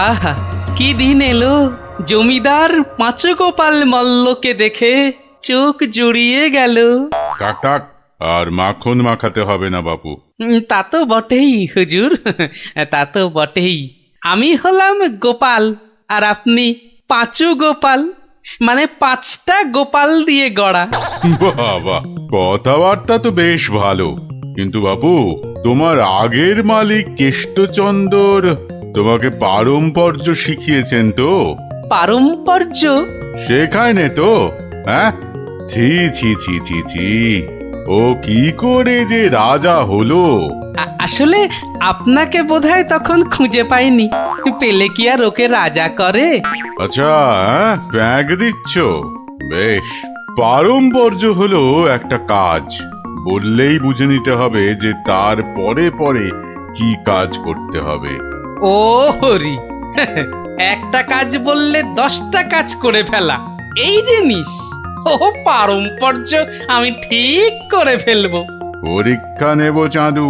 আহা, কি দিন এলো। জমিদার পাঁচু গোপাল মল্লকে দেখে চোখ জুড়িয়ে গেল। থাক, আর মাখন মাখাতে হবে না বাপু। তা তো বটেই হুজুর, তা তো বটেই। আমি হলাম গোপাল, আর আপনি পাঁচু গোপাল, মানে 5টা গোপাল দিয়ে গড়া। বাবা, কথাবার্তা তো বেশ ভালো, কিন্তু বাপু, তোমার আগের মালিক কেষ্টচন্দর তোমাকে পারম্পর্য শিখিয়েছেন তো? পারম্পর্য শেখায় নে তো? হ্যাঁ, ছি, ও কি করে যে রাজা হলো? আসলে আপনাকে বোধহয় তখন খুঁজে পাইনি, পেলে কি আর ওকে রাজা করে? আচ্ছা, ব্যাগ দিচ্ছ? বেশ। পারম্পর্য হলো একটা কাজ, বললেই বুঝে নিতে হবে যে তার পরে কি কাজ করতে হবে। ও হরি, একটা কাজ বললে 10টা কাজ করে ফেলা, এই জিনিস। ও পারম্পর্য আমি ঠিক করে ফেলবো। পরীক্ষা নেব চাঁদু।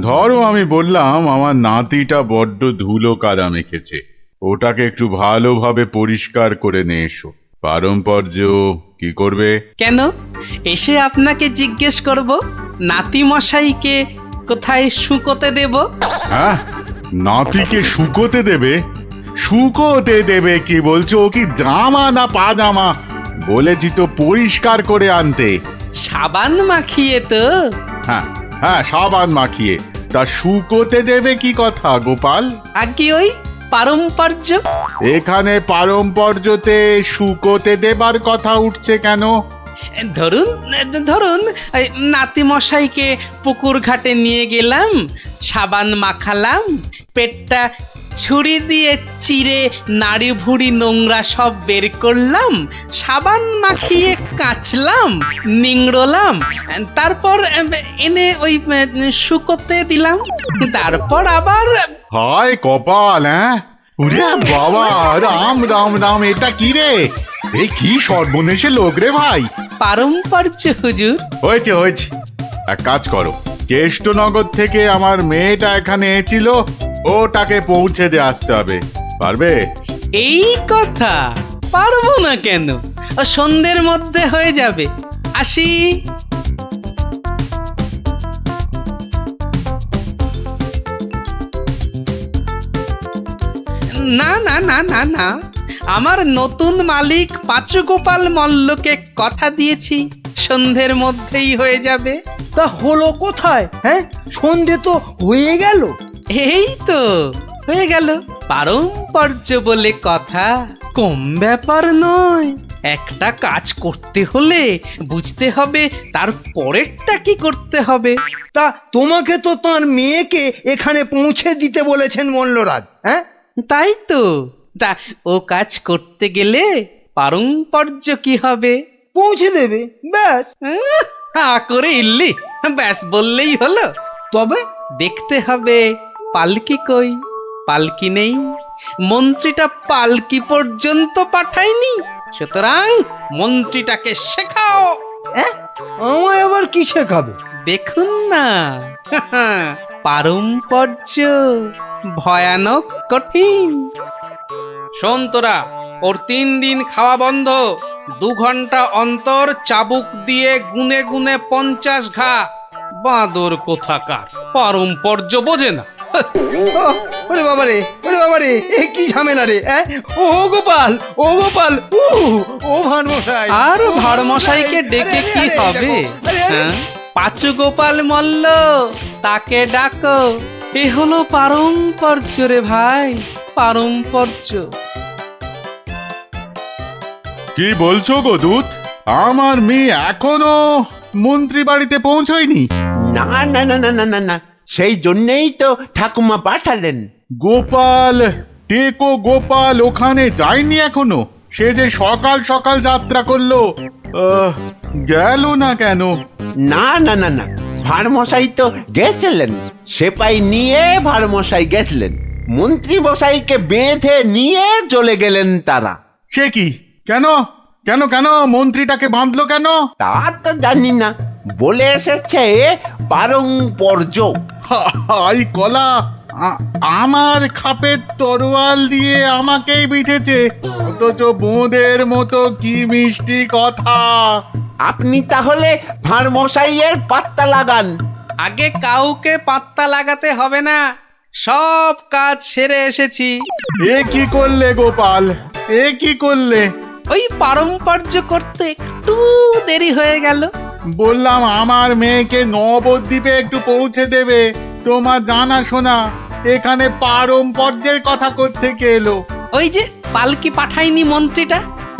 ধরো আমি বললাম আমার নাতিটা বড্ড ধুলো কাদা মেখেছে, ওটাকে একটু ভালোভাবে পরিষ্কার করে নিয়ে এসো। পারম্পর্য কি করবে? কেন, এসে আপনাকে জিজ্ঞেস করব নাতি মশাইকে কোথায় শুকোতে দেব? হ্যাঁ, নাতিকে শুকোতে দেবে? কি বলছো? ও কি জামা না পাজামা? বলেছি তো পরিষ্কার করে আনতে। সাবান মাখিয়ে তো? হ্যাঁ, সাবান মাখিয়ে। তা শুকোতে দেবে কি কথা গোপাল? আর কি ওই পারম্পর্য? এখানে পারম্পর্যতে শুকোতে দেবার কথা উঠছে কেন? ধরুন ধরুন এই নাতি মশাইকে পুকুর ঘাটে নিয়ে গেলাম, সাবান মাখালাম, পেটটা ছুরি দিয়ে চিরে নাড়ি ভুড়ি নোংরা সব বের করলাম, সাবান মাখিয়ে কাচলাম, নিংড়লাম, তারপর এনে ওই শুকোতে দিলাম, তারপর আবার হায় কপাল, হ্যাঁ? ওরে বাবা, রাম রাম রাম, এটা কি রে? এই কি সর্বনেশে লোক রে ভাই! পারম্পর্য হুজুর। হয়েছে হয়েছে, এক কাজ করো, কেষ্টনগর থেকে আমার মেয়েটা এখানে এসেছিল, ওটাকে পৌঁছে দিয়ে আসতে হবে। পারবে? এই কথা, পারবো না কেন? সন্ধ্যের মধ্যে হয়ে যাবে, আসি। না না না না না, আমার নতুন মালিক পাঁচু গোপাল মল্লকে কথা দিয়েছি, সন্ধ্যের মধ্যেই হয়ে যাবে। তা হলো কোথায়? হ্যাঁ, সন্ধে তো হয়ে গেল। এই তো হয়ে গেল। পারম্পর্য বলে কথা, কম ব্যাপার নয়। একটা কাজ করতে হলে বুঝতে হবে তার পরেরটা কি করতে হবে। তা তোমাকে তো তার মেয়েকে এখানে পৌঁছে দিতে বলেছেন মল্লরাজ। হ্যাঁ, তাই তো। তা ও কাজ করতে গেলে পারম্পর্য কি হবে? পৌঁছে দেবে, ব্যাস। হা করে ইল্লি, ব্যাস বললেই হলো। তবে দেখতে হবে পালকি কই। পালকি নেই, মন্ত্রীটা পালকি পর্যন্ত পাঠায়নি, সুতরাং মন্ত্রীটাকে শেখাও। আমায় আবার কি শেখাবে? দেখুন না, পারম্পর্য ভয়ানক কঠিন। শোন তোরা, ওর 3 দিন খাওয়া বন্ধ, 2 ঘন্টা অন্তর চাবুক দিয়ে গুনে গুনে 50 ঘা। বাঁদর কোথাকার, পারম্পর্য বোঝে না। ওরে বাবারে, ওরে বাবারে, এ কি ঝামেলা রে! ও গোপাল, ও গোপাল, ও ভানমশাই। আর ভাড়মশাইকে ডেকে কি হবে? হ্যাঁ, পাঁচু গোপাল মল্ল, তাকে ডাকো। এ হলো পারম্পর্য রে ভাই, পারম্পর্য। কি বলছো গো দূত? আমার মেয়ে এখনো মন্ত্রী বাড়িতে পৌঁছয়নি? না না না না না না না, সেই জন্যেই তো ঠাকুমা পাঠালেন। গোপাল, টেকো গোপাল ওখানে যায়নি এখনো? সে যে সকাল সকাল যাত্রা করলো, গেল না কেন? না না না না, ভাড়মশাই তো গেছিলেন, সেপাই নিয়ে ভাড়মশাই গেছিলেন, মন্ত্রী মশাইকে বেঁধে নিয়ে চলে গেলেন তারা। সে কি? কেন কেন কেন মন্ত্রীটাকে বাঁধলো কেন? তা তো জানি না, বলে এসেছে পারম্পর্য। হাই কলা, আমার খাপের তরোয়াল দিয়ে আমাকেই বিঁধেছে, অথচ বোঁদের মতো কি মিষ্টি কথা। আপনি তাহলে ভাড়মশাইয়ের পাত্তা লাগান। আগে কাউকে পাত্তা লাগাতে হবে না, সব কাজ সেরে এসেছি। এ কি করলে গোপাল, এ কি করলে? ওই পারম্পর্য করতে একটু দেরি হয়ে গেল। বললাম আমার মেয়েকে নবদ্বীপে একটু পৌঁছে দেবে, তোমার জানা শোনা এখানে পারম্পর্যের কথা কোত্থেকে এলো? ওই যে পালকি পাঠায়নি মন্ত্রীটা,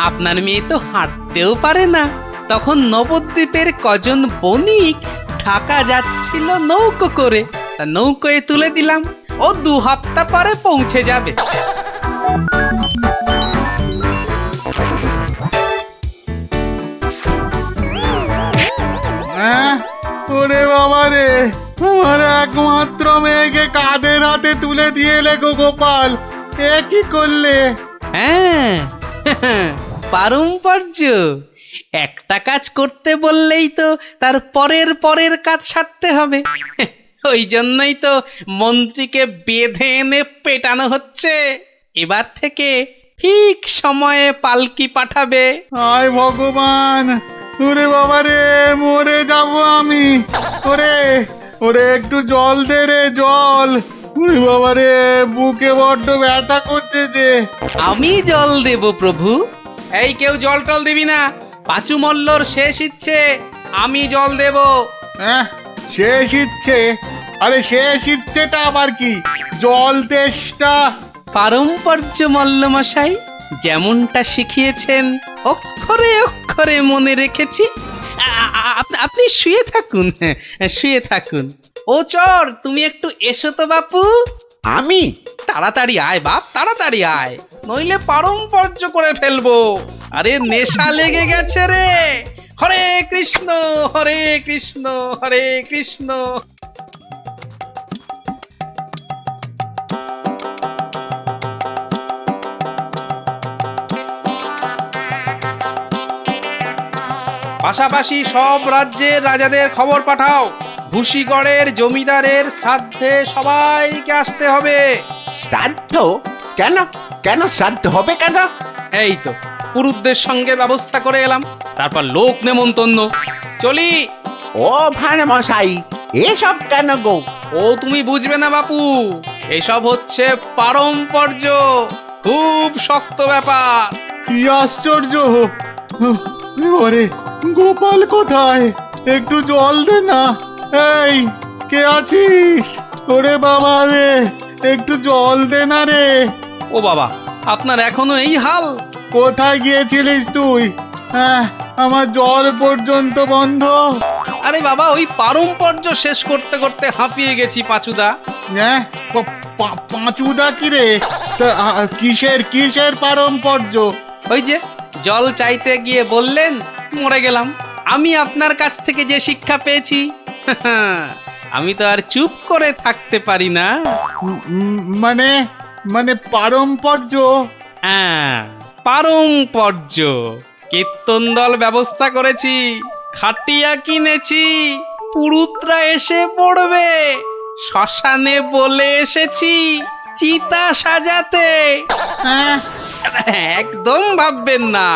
আপনার মেয়ে তো হাঁটতেও পারে না। তখন নবদ্বীপের কজন বণিক ঢাকা যাচ্ছিল নৌকো করে, তা নৌকোয় তুলে দিলাম, ও 2 হপ্তা পরে পৌঁছে যাবে। ওরে বাবা রে, আমার একমাত্র মেয়েকে কাঁধের হাতে তুলে দিয়ে এলে গো গোপাল, এ কি করলে? হ্যাঁ, পারম্পর্য। একটা কাজ করতে বললেই তো তার পরের কাজ সারতে হবে। ওই জন্যই তো মন্ত্রীকে বেঁধে এনে পেটানো হচ্ছে। এবার থেকে ঠিক সময়ে পালকি পাঠাবে। হায় ভগবান, ওরে বাবা রে, মরে যাব আমি। ওরে ওরে, একটু জল দে রে, জল। ওরে বাবা রে, বুকে বড্ড ব্যথা করছে যে। আমি জল দেব প্রভু। এই কেউ জল টল দিবি না, পাঁচু মল্লর শেষ ইচ্ছে, আমি জল দেব। হ্যাঁ, শেষ ইচ্ছে? আরে শেষ ইচ্ছেটা আবার কি? জল তেষ্টা। পারম্পর্য মল্লমশাই যেমনটা শিখিয়েছেন অক্ষরে অক্ষরে মনে রেখেছি। আপনি শুয়ে থাকুন, শুয়ে থাকুন। ও চর, তুমি একটু এসো তো বাপু। আমি? তাড়াতাড়ি আয় বাপ, তাড়াতাড়ি আয়, নইলে পারম্পর্য করে ফেলবো। আরে নেশা লেগে গেছে রে। হরে কৃষ্ণ, হরে কৃষ্ণ, হরে কৃষ্ণ। পাশাপাশি সব রাজ্যের রাজাদের খবর পাঠাও, ভুসিগড়ের জমিদারের শ্রাদ্ধে সবাইকে আসতে হবে। শ্রাদ্ধ? কেন? কেন শ্রাদ্ধ হবে কেন? এই তো পুরুতদের সঙ্গে ব্যবস্থা করে এলাম, তারপর লোক নেমন্তন্ন। চলি। ও ভান মশাই, এসব কেন গো? ও তুমি বুঝবে না বাপু, এসব হচ্ছে পারম্পর্য, খুব শক্ত ব্যাপার। কি আশ্চর্য! ওরে গোপাল কোথায়? একটু জল দে না। এই, কে আছিস? ওরে বাবা রে, একটু জল দে না রে। ও বাবা, আপনার এখনো এই হাল? কোথায় গিয়েছিলিস তুই? আমার জল পর্যন্ত বন্ধ। আরে বাবা, ওই পারম্পর্য শেষ করতে করতে হাঁপিয়ে গেছি পাচুদা। হ্যাঁ, পাঁচুদা কি রে? কিসের কিসের পারম্পর্য? ওই যে জল চাইতে গিয়ে বললেন, মরে গেলাম। আমি আপনার কাছ থেকে যে শিক্ষা পেয়েছি, আমি তো আর চুপ করে থাকতে পারি না। মানে মানে পারম্পর্য? হ্যাঁ, পারম্পর্য। কীর্তন দল ব্যবস্থা করেছি, খাটিয়া কিনেছি, পুরুতরা এসে পড়বে। শ্মশানে বলে এসেছি চিতা সাজাতে। একদম ভাববেন না,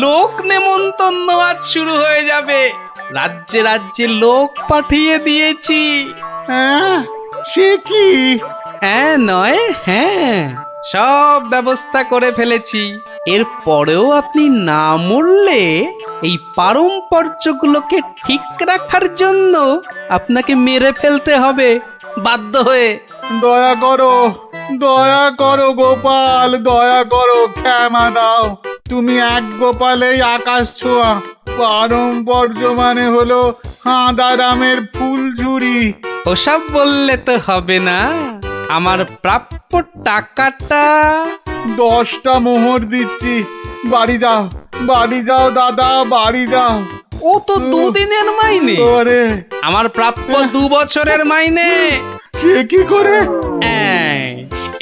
লোক নেমন্তন্ন আজ শুরু হয়ে যাবে। রাজ্যে রাজ্যে লোক পাঠিয়ে দিয়েছি। সে কি? হ্যাঁ নয় হ্যাঁ, সব ব্যবস্থা করে ফেলেছি। এর পরেও আপনি না মরলে এই পারম্পর্যগুলোকে ঠিক রাখার জন্য আপনাকে মেরে ফেলতে হবে বাধ্য হয়ে। দয়া করো, দয়া করো গোপাল, দয়া করো, ক্ষমা দাও। তুমি এক গোপালেই আকাশ ছোঁয়া। পারম্পর্য মানে হলো হাঁদারামের ফুলঝুরি। ওসব বললে তো হবে না, আমার প্রাপ্য টাকাটা। 10টা মোহর দিচ্ছি, বাড়ি যাও, বাড়ি যাও দাদা, বাড়ি যাও। ও তো দুদিনের মাইনে। ওরে, আমার প্রাপ্য 2 বছরের মাইনে। সে কি করে?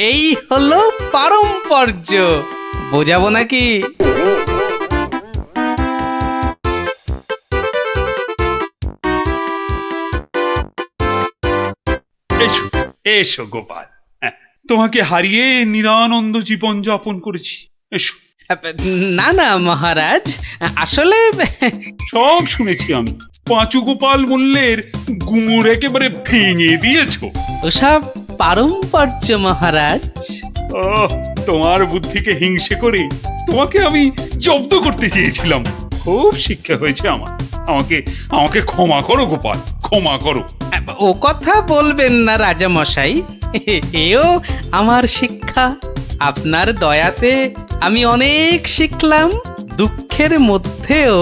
এই হলো পারম্পর্য, বোঝাবো নাকি? এসো এসো গোপাল, তোমাকে হারিয়ে নিরানন্দ জীবন যাপন করেছি। এসো। না না মহারাজ, আসলে সব শুনেছি আমি। পাঁচু গোপাল মূল্যের গুমুর একেবারে ভেঙে দিয়েছো। ওসব পারম্পর্য মহারাজ। ও, তোমার বুদ্ধিকে হিংসে করে তোমাকে আমি জব্দ করতে চেয়েছিলাম। খুব শিক্ষা হয়েছে আমার। আমাকে আমাকে ক্ষমা করো গোপাল, ক্ষমা করো। ও কথা বলবেন না রাজা মশাই, এও আমার শিক্ষা। আপনার দয়াতে আমি অনেক শিখলাম। দুঃখের মধ্যেও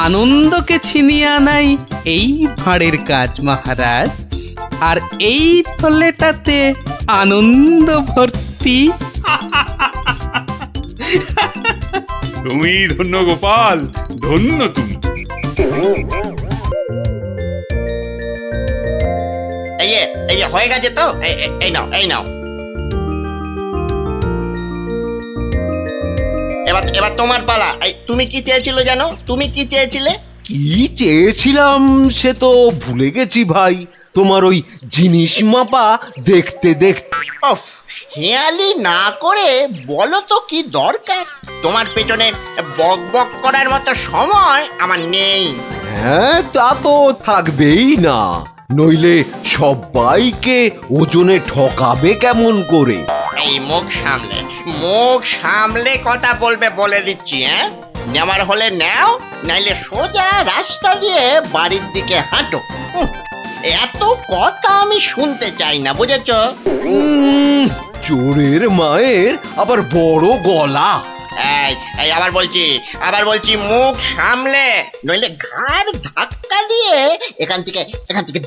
আনন্দকে ছিনিয়ে আনাই এই ভাঁড়ের কাজ মহারাজ। আর এই থলেটাতে আনন্দ ভর্তি। তুমি ধন্য গোপাল, ধন্য তুমি। এই যে হয়ে গেছে তো, এই নাও, এই নাও। এবার তোমার পালা। তুমি কি চেয়েছিলে জানো? তুমি কি চেয়েছিলে? কি চেয়েছিলাম সে তো ভুলে গেছি ভাই। তোমার ওই জিনিস মাপা দেখতে দেখতে। ওফ, হেয়ালি না করে বলো তো কি দরকার? তোমার পেছনে বক বক করার মতো সময় আমার নেই। হ্যাঁ, তা তো থাকবেই না, নইলে সবাইকে ওজনে ঠকাবে কেমন করে? এই মুখ সামলে কথা বলবে বলে দিচ্ছি। নেওয়ার হলে নাও, নাইলে সোজা রাস্তা দিয়ে বাড়ির দিকে হাঁটো। এত কথা আমি শুনতে চাই না, বুঝেছ? চোরের মায়ের আবার বড় গলা। এই এই আবার বলছি মুখ সামলে, নইলে ঘাড় ধাক্কা দিয়ে এখান থেকে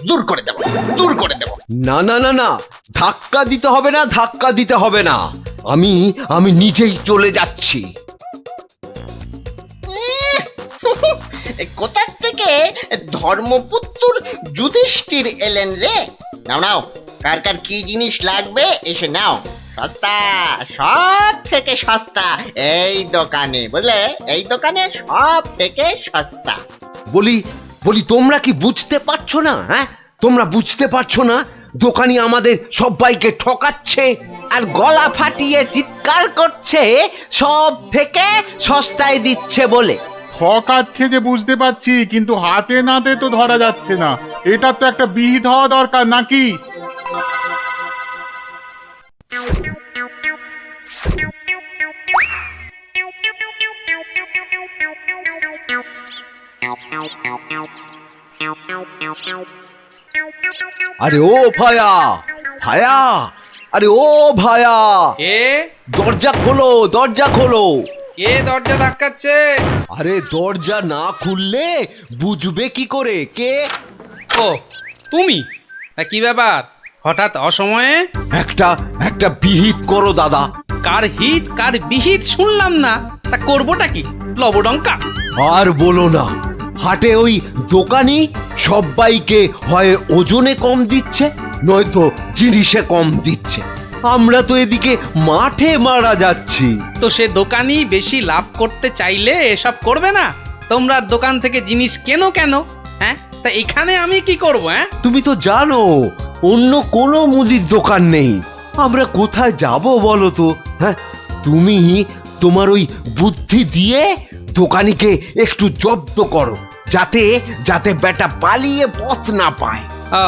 দূর করে দেবো। না না না না, ধাক্কা দিতে হবে না, ধাক্কা দিতে হবে না। আমি নিজেই চলে যাচ্ছি। কোথা থেকে ধর্মপুত্র যুধিষ্ঠির এলেন রে? নাও কার কার কি জিনিস লাগবে এসে নাও, সস্তা, সব থেকে সস্তা এই দোকানে, বুঝলে? এই দোকানে সব থেকে সস্তা। বলি তোমরা কি বুঝতে পারছো না? হ্যাঁ, তোমরা বুঝতে পারছো না দোকানি আমাদের সবাইকে ঠকাচ্ছে আর গলা ফাটিয়ে চিৎকার করছে সব থেকে সস্তায় দিচ্ছে বলে। ঠকাচ্ছে যে বুঝতে পারছি, কিন্তু হাতে নাতে তো ধরা যাচ্ছে না। এটা তো একটা বিহিত হওয়া দরকার নাকি? আরে ও ভায়া, আরে ও ভায়া, কে দরজা খোলো, দরজা খোলো। কে দরজা ধাক্কাচ্ছে? আরে দরজা না খুললে বুঝবে কি করে কে? ও তুমি? তা কি ব্যাপার হঠাৎ অসময়ে? একটা বিহিত করো দাদা। কার হিত কার বিহিত শুনলাম না, তা করবোটা কি? লবডঙ্কা? আর বলো না, হাটে ওই দোকানি সবাইকে হয় ওজনে কম দিচ্ছে, নয়তো জিনিসে কম দিচ্ছে। আমরা তো এদিকে মাঠে মারা যাচ্ছি। তো সে দোকানি বেশি লাভ করতে চাইলে এসব করবে না? তোমরা দোকান থেকে জিনিস কেন? হ্যাঁ, তা এখানে আমি কি করব? হ্যাঁ, তুমি তো জানো অন্য কোনো মুদির দোকান নেই। আমরা কোথায় যাব বলো তো? হ্যাঁ, তুমি তোমার ওই বুদ্ধি দিয়ে দোকানিকে একটু জব্দ করো, যাতে বেটা পালিয়ে পথ না পায়। ও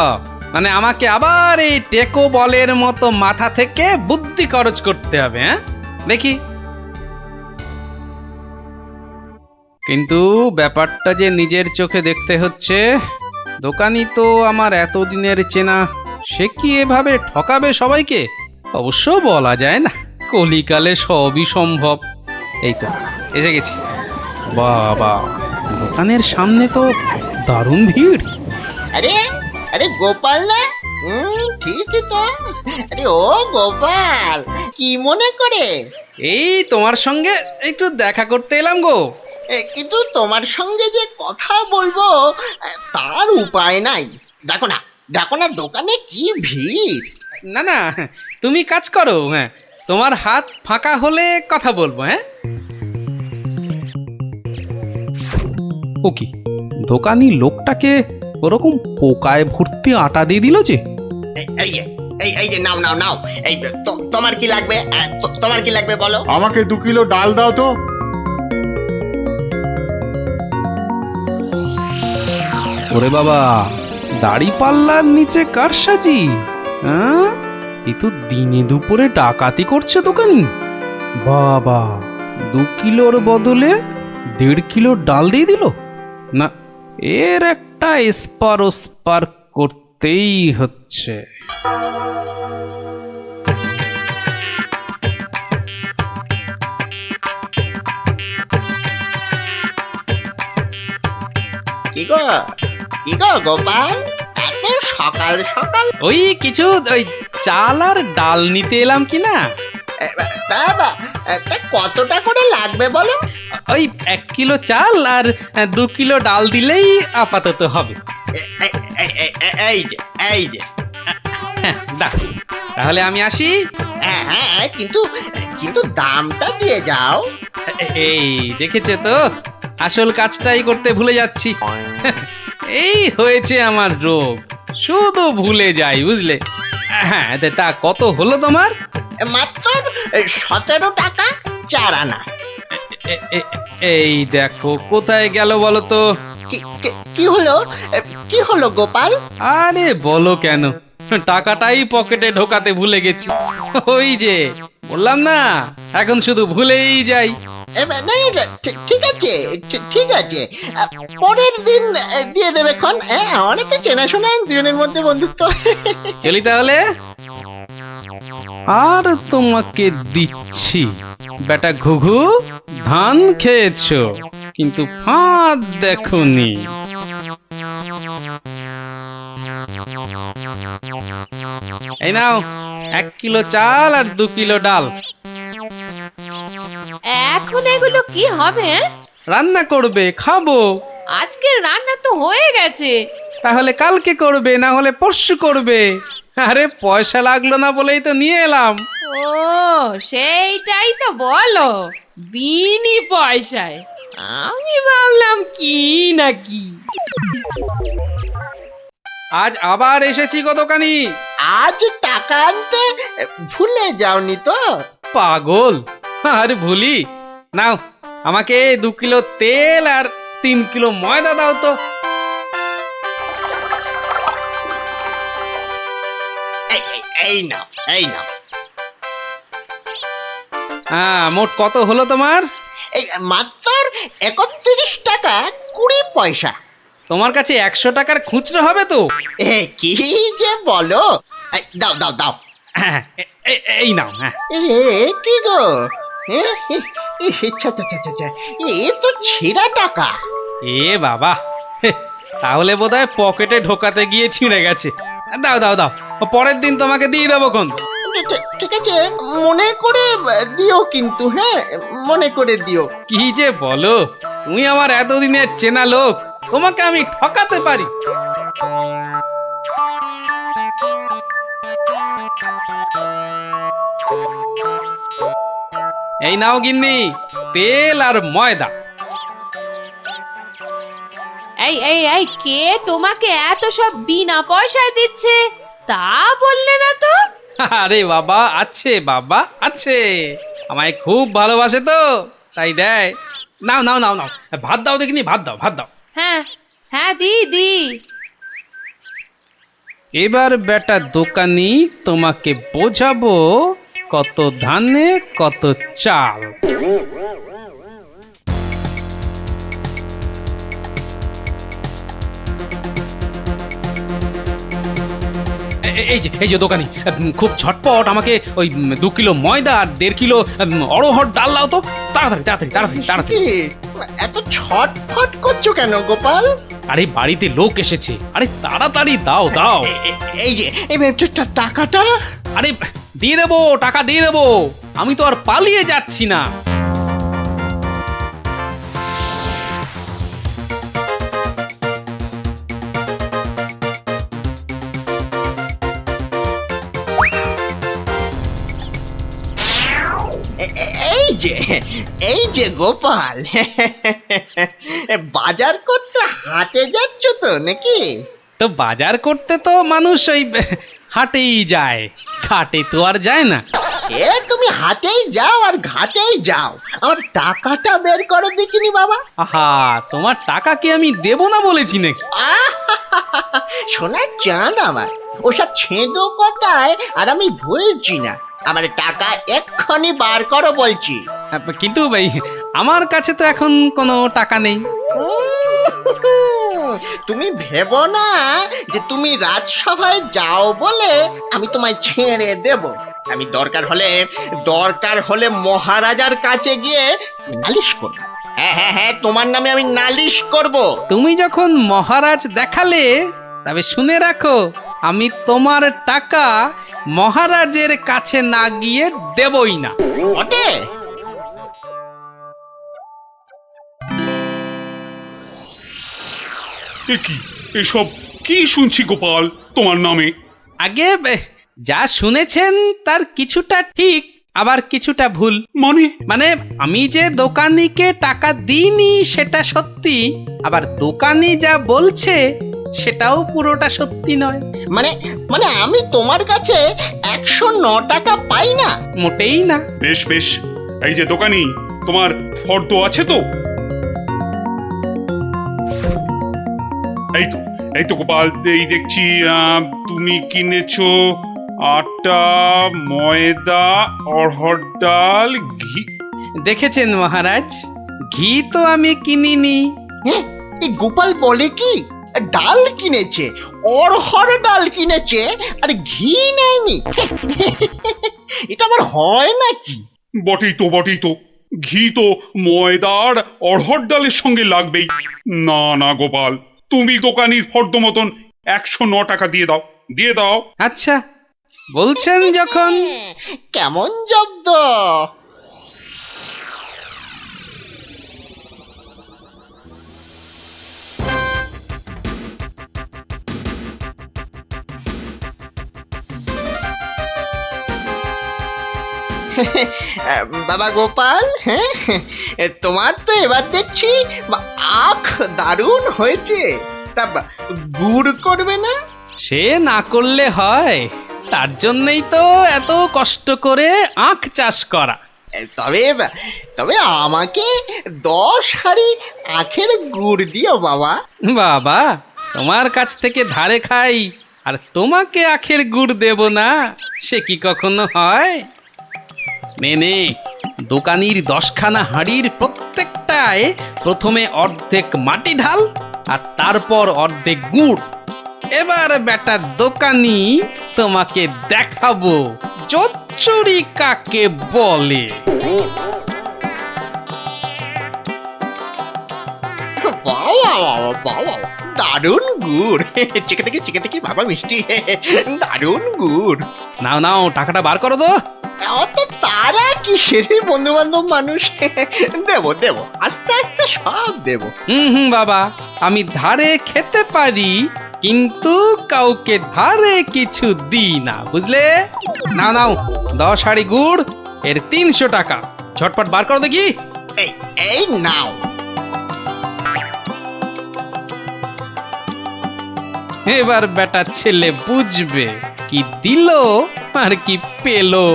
মানে আমাকে আবার এই টেকো বলের মতো মাথা থেকে বুদ্ধি খরচ করতে হবে? হ্যাঁ, দেখি। কিন্তু ব্যাপারটা যে নিজের চোখে দেখতে হচ্ছে। দোকানি তো আমার এতদিনের চেনা, সে কি এভাবে ঠকাবে সবাইকে? অবশ্য বলা যায় না, কলিকালে সবই সম্ভব। এই তো এসে গেছি। বাবা, দোকানের সামনে তো দারুণ ভিড়। আরে গোপাল না? ঠিকই তো। আরে ও গোপাল, কি মনে করে? এই তোমার সঙ্গে একটু দেখা করতে এলাম গো। কিন্তু তোমার সঙ্গে যে কথা বলবো তার উপায় নাই। দেখো না দোকানে কি ভিড়। না তুমি কাজ করো। হ্যাঁ, তোমার হাত ফাঁকা হলে কথা বলবো। হ্যাঁ, ও কি দোকানি লোকটাকে ওরকম পোকায় ভর্তি আটা দিয়ে দিল যে? এই যে নাও। এই তোমার কি লাগবে? তোমার কি লাগবে বলো? আমাকে 2 কিলো ডাল দাও তো। ওরে বাবা, দাড়ি পাল্লার নিচে কারসাজি? হ্যাঁ, এ তো দিনে দুপুরে ডাকাতি করছে দোকানি। বাবা, 2 কিলোর বদলে 1.5 কিলো ডাল দিয়ে দিল। না, এর একটা স্পার করতেই হচ্ছে। কি গো গোপাল, এত সকাল সকাল? ওই কিছু ওই চাল আর ডাল নিতে এলাম কি না। তা কতটা করে লাগবে বলো? ওই 1 কিলো চাল আর 2 কিলো ডাল দিলেই আপাতত হবে। এই যে দাও, তাহলে আমি আসি। হ্যাঁ, কিন্তু দামটা দিয়ে যাও। এই দেখেছে তো, আসল কাজটাই করতে ভুলে যাচ্ছি। এই হয়েছে আমার রোগ, শুধু ভুলে যাই, বুঝলে? হ্যাঁ, তা কত হলো তোমার? মাত্র 17 টাকা 4 আনা। এই দেখো কোথায় গেল বলো তো? কি হলো গোপাল? আরে বলো কেন, টাকাটাই পকেটে ঢোকাতে ভুলে গেছি। ওই যে বললাম না, এখন শুধু ভুলেই যাই। ঠিক আছে, পরের দিন দিয়ে দেবে খন। অনেকে চেনাশোনা, দুজনের মধ্যে বন্ধুত্ব। চলি তাহলে। আর তোমাকে দিচ্ছি। বেটা ঘুঘু ধান খেয়েছো কিন্তু ফাঁদ দেখোনি। এই নাও 1 কিলো চাল আর 2 কিলো ডাল। এখন এগুলো কি হবে? রান্না করবে, খাবো। আজকের রান্না তো হয়ে গেছে। তাহলে কালকে করবে, না হলে পরশু করবে। আরে পয়সা লাগলো না বলেই তো নিয়ে এলাম। ও সেইটাই তো বলো, বিনি পয়সায়। আমি ভাবলাম কি নাকি। আজ আবার এসেছি গো দোকানি। আজ টাকা আনতে ভুলে যাওনি তো? পাগল, আরে ভুলি। নাও আমাকে 2 কিলো তেল আর 3 কিলো ময়দা দাও তো। এই নাও, এই নাও। হ্যাঁ, মোট কত হলো তোমার? এই মাত্র 31 টাকা 20 পয়সা। তোমার কাছে 100 টাকার খুচরো হবে তো? কি যে বলো! দাও দাও দাও। হ্যাঁ, এই নাও। হ্যাঁ, কি গো, এ তো ছেঁড়া টাকা। এ বাবা, তাহলে বোধহয় পকেটে ঢোকাতে গিয়ে ছিঁড়ে গেছে। দাও দাও দাও, পরের দিন তোমাকে দিয়ে দেবো কোন। ঠিক আছে, মনে করে দিও কিন্তু। হ্যাঁ, মনে করে দিও। কি যে বলো, তুমি আমার এতদিনের চেনা লোক, তোমাকে আমি ঠকাতে পারি? এই নাও গিন্নি, তেল আর ময়দা। এই এই এই, কে তোমাকে এত সব বিনা পয়সায় দিচ্ছে তা বললে না তো? আরে বাবা, আছে বাবা আছে, আমায় খুব ভালোবাসে তো তাই দেয়। নাও নাও নাও নাও, ভাত দাও দেখিনি, ভাত দাও, ভাত দাও। হ্যাঁ হ্যাঁ, দি দি। এবার বেটা দোকানি তোমাকে বোঝাবো কত ধানে কত চাল। এই যে দোকানি, খুব ঝটপট আমাকে ওই 2 কিলো ময়দা আর 1.5 কিলো অড়হর ডাল দাও তো, তাড়াতাড়ি তাড়াতাড়ি তাড়াতাড়ি তাড়াতাড়ি। এত ছটফট করছো কেন গোপাল? আরে বাড়িতে লোক এসেছে, আরে তাড়াতাড়ি দাও দাও। এই যে টাকাটা। আরে দিয়ে দেবো, টাকা দিয়ে দেবো, আমি তো আর পালিয়ে যাচ্ছি না। এই যে গোপাল, বাজার করতে হাটে যাচ্ছ তো নাকি? তো বাজার করতে তো মানুষ ওই হাটেই যায়, ঘাটে তো আর যায় না। তুমি হাটেই যাও আর ঘাটেই যাও, আমার টাকাটা বের করে দেখিনি বাবা। আহা, তোমার টাকা কি আমি দেব না বলেছি নাকি? সোনার চাঁদ আমার, ওসব ছেঁদো কথায় আর আমি ভুলছি না। আমার টাকা এক্ষুনি বার করো বলছি। কিন্তু ভাই, আমার কাছে তো এখন কোনো টাকা নেই। তুমি ভেবো না যে তুমি রাজসভায় যাও বলে আমি তোমায় ছেড়ে দেব। আমি দরকার হলে মহারাজার কাছে গিয়ে নালিশ করব। হ্যাঁ, তোমার নামে আমি নালিশ করব। তুমি যখন মহারাজ দেখালে, তবে শুনে রাখো, আমি তোমার টাকা মহারাজের কাছে না গিয়ে দেবই না। ওটে কি এসব কি শুনছি গোপাল তোমার নামে? আগে যা শুনেছেন তার কিছুটা ঠিক, আবার কিছুটা ভুল। মানে আমি যে দোকানিকে টাকা দিইনি সেটা সত্যি, আবার দোকানি যা বলছে সেটাও পুরোটা সত্যি নয়। মানে আমি তোমার কাছে 109 টাকা পাই না? মোটেই না। বেশ বেশ, এই যে দোকানি, তোমার ফর্দ আছে তো? এই তো গোপাল, এই দেখছি তুমি কিনেছো আটা, ময়দা, অড়হর ডাল, ঘি। দেখেছেন মহারাজ, ঘি তো আমি কিনিনি। এই গোপাল বলে কি, ডাল কিনেছে, অড়হর ডাল কিনেছে, আর ঘি নেয়নি? এটা আবার হয় নাকি? বটেই তো ঘি তো ময়দার অড়হর ডালের সঙ্গে লাগবেই। না না গোপাল, তুমি দোকানির ফর্দ মতন 109 টাকা দিয়ে দাও। আচ্ছা বলছেন যখন। কেমন জব্দ? বাবা গোপাল, হ্যাঁ তোমার তো এবার দেখছি আখ দারুণ হয়েছে। তা গুড় করবে না? সে না করলে হয়, তার জন্যই তো এত কষ্ট করে আখ চাষ করা। তবে তবে আমাকে 10 হাঁড়ি আখের গুড় দিও বাবা। বাবা, তোমার কাছ থেকে ধারে খাই আর তোমাকে আখের গুড় দেব না, সে কি কখনো হয়? নে দোকানির 10খানা হাঁড়ির প্রত্যেকটায় প্রথমে অর্ধেক মাটি ঢাল আর তারপর অর্ধেক গুড়। এবার বেটা দোকানি, তোমাকে দেখাবো জোচ্চুরি কাকে বলে। দারুণ গুড়, চেকে দেখি বাবা মিষ্টি, দারুণ গুড়। নাও টাকাটা বার করো তো। অত তারা কি সেরে বন্ধু বান্ধব মানুষ, দেব আস্তে আস্তে সব দেব। বাবা, আমি ধারে খেতে পারি কিন্তু কাউকে ধারে কিছু দিই না, বুঝলে? নাও 10 হাঁড়ি গুড়, এর 300 টাকা। ঝটপট বার করো দেখি। এই নাও। এবার বেটা ছেলে বুঝবে কি দিল আর কি পেলো।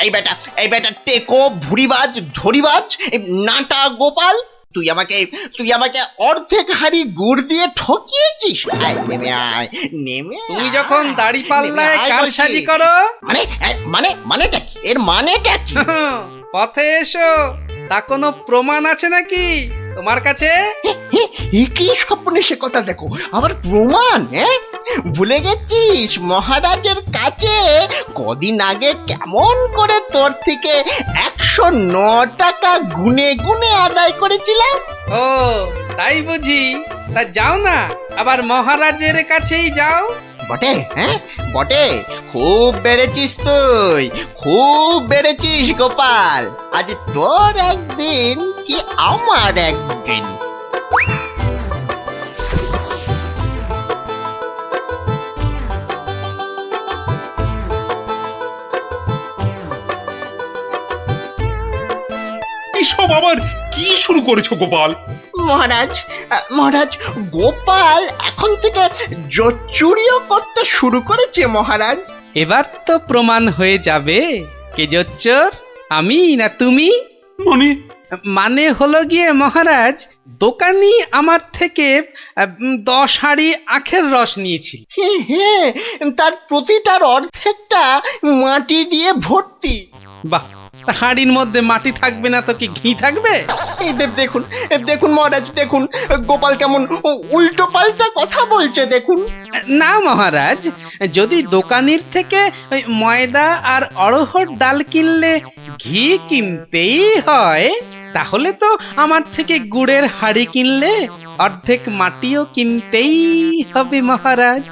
এই বেটা টেকো ভুরিবাজ ধরিবাজ নাটা গোপাল, তুই আমাকে অর্ধেক হাঁড়ি গুড় দিয়ে ঠকিয়েছিস। নেমে তুমি যখন দাড়ি পাল্লায় কারসাজি করো, মানেটা কি? এর মানেটা কি? পথে এসো, তা কোনো প্রমাণ আছে নাকি তোমার কাছে? কি স্বপ্নে সে কথা দেখো, আবার প্রমাণ? ভুলে গেছিস মহারাজের কাছে কদিন আগে কেমন করে তোর থেকে 109 টাকা গুনে গুনে আদায় করেছিলাম? ও তাই বুঝি? তা যাও না, আবার মহারাজের কাছেই যাও। বটে, বটে, খুব বেড়েছিস তুই, খুব বেড়েছিস গোপাল। আজ তোর একদিন কি আমার একদিন। এসব আবার কি শুরু করেছো গোপাল? মহারাজ গোপাল এখন থেকে জোচ্চুরিও করতে শুরু করেছে মহারাজ। এবার তো প্রমাণ হয়ে যাবে কে জোচ্চোর, আমি না তুমি। মানে হলো গিয়ে মহারাজ, দোকানি আমার থেকে 10 হাঁড়ি আখের রস নিয়েছিল। তার প্রতিটার অর্ধেকটা মাটি দিয়ে ভর্তি। বাহ, হাঁড়ির মধ্যে মাটি থাকবে না তো কি ঘি থাকবে? দেখুন মহারাজ, দেখুন গোপাল কেমন উল্টো পাল্টা কথা বলছে, দেখুন। না মহারাজ, যদি দোকানির থেকে ময়দা আর অড়হর ডাল কিনলে ঘি কিনতেই হয়, তাহলে তো আমার থেকে গুড়ের হাঁড়ি কিনলে অর্ধেক মাটিও কিনতেই হবে মহারাজ।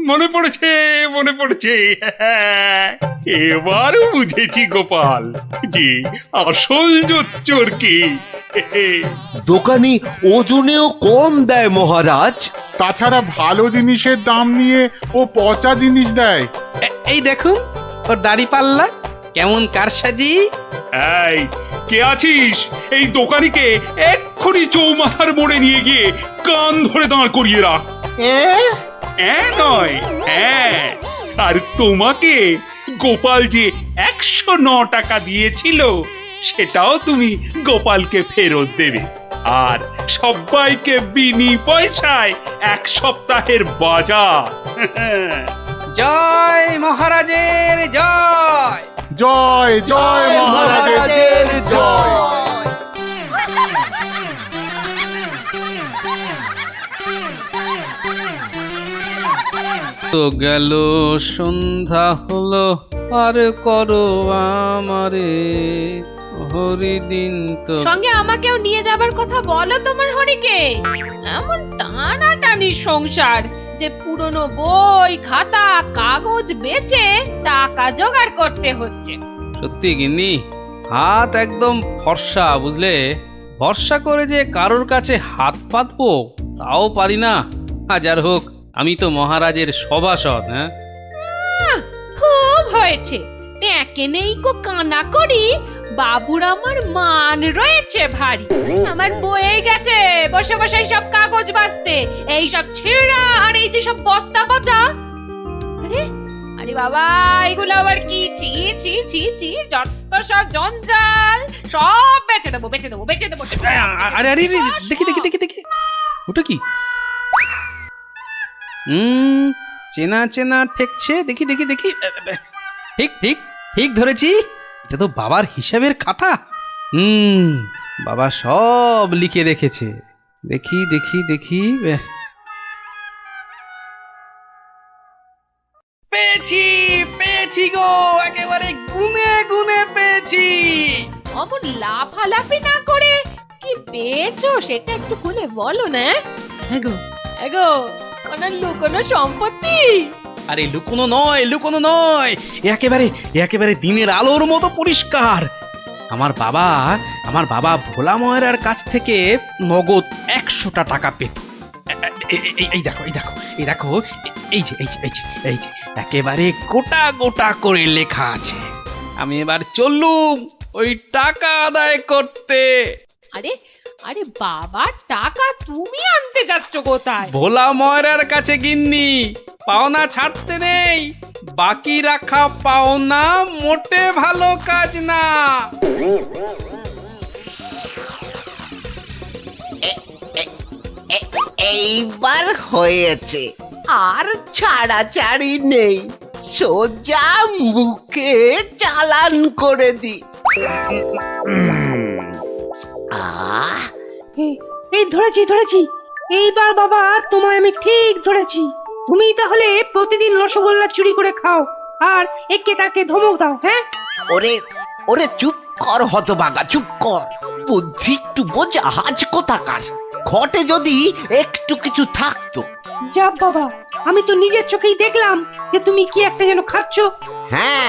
মনে পড়েছে, এবার বুঝেছি গোপাল যে আসল জোচ্চোর কি। দোকানি ওজনেও কম দেয় মহারাজ। তাছাড়া ভালো জিনিসের দাম নিয়ে ও পচা জিনিস দেয়। এই দেখুন ওর দাড়ি পাল্লা কেমন কারসাজি। এই কে আছিস? এই দোকানিকে এক্ষুনি চৌমাথার মোড়ে নিয়ে গিয়ে কান ধরে দাঁড় করিয়ে রাখ। নয়, আর তোমাকে গোপাল যে 109 টাকা দিয়েছিল সেটাও তুমি গোপালকে ফেরত দেবে, আর সবাইকে বিনি পয়সায় 1 সপ্তাহের বাজার। জয় মহারাজের জয়, জয় জয় মহারাজের জয়। তো গেল সন্ধ্যা হলো আর করো আমারে হরিদিন তো সঙ্গে আমাকেও নিয়ে যাবার কথা বলো তোমার হরিকে। এমন টানাটানি সংসার যে পুরনো বই খাতা কাগজ বেচে টাকা জোগাড় করতে হচ্ছে। সত্যি গিন্নি, হাত একদম ফর্সা, বুঝলে? ভরসা করে যে কারোর কাছে হাত পাতবো তাও পারি না। হাজার হোক আমি তো মহারাজের সভাসদ। হ্যাঁ, খুব হয়েছে। একে নেই কো কানা করি, বাবুর আমার মান রয়েছে ভারী। আমার বয়ে গেছে বসে বসে সব কাগজ বাঁচতে, এই সব ছেঁড়া আর এই যে সব বস্তা পচা। আরে আরে বাবা, এগুলো আবার কি? চি চি চি চি, যত সব জঞ্জাল, সব বেচে দেবো বেচে দেবো বেচে দেবো। আরে আরে দেখি দেখি দেখি দেখি, ওটা কি? চেনা চেনা ঠেকছে, দেখি দেখি দেখি। ঠিক ঠিক ঠিক ধরেছি, এটা তো বাবার হিসাবের খাতা। বাবা সব লিখে রেখেছে। দেখি দেখি দেখি, পেয়েছি পেয়েছি গো, একেবারে গুনে গুনে পেয়েছি। অমন লাফালাফি না করে কি পেয়েছো সেটা একটু খুলে বলো না। এগো এগো, কোনো লুকোনো সম্পত্তি? আরে লুকোনো নয়, লুকোনো নয়, একেবারে একেবারে দিনের আলোর মতো পরিষ্কার। আমার বাবা ভোলা ময়রার কাছ থেকে নগদ 100টা টাকা পেত। এই দেখো এই দেখো এই দেখো, এই যে এই যে এই যে এই যে একেবারে গোটা গোটা করে লেখা আছে। আমি এবার চললুম ওই টাকা আদায় করতে। আরে আরে বাবা, টাকা তুমি আনতে যাচ্ছ কোথায়? ভোলা ময়রার কাছে গিন্নি। পাওনা ছাড়তে নেই, বাকি রাখা পাওনা মোটে ভালো কাজ না। এইবার হয়েছে, আর ছাড়াছাড়ি নেই, সোজা মুখে চালান করে দি। এই ধরেছি ধরেছি, এইবার বাবা তোমায় আমি ঠিক ধরেছি। তুমি তাহলে প্রতিদিন রসগোল্লা চুরি করে খাও আর একে তাকে ধমক দাও। হ্যাঁ, ওরে ওরে চুপ কর হতভাগা, চুপ কর। বুদ্ধি একটু বোঝা, হাজ কোথাকার। ঘটে যদি একটু কিছু থাকতো। যা বাবা, আমি তো নিজের চোখেই দেখলাম যে তুমি কি একটা যেন খাচ্ছ। হ্যাঁ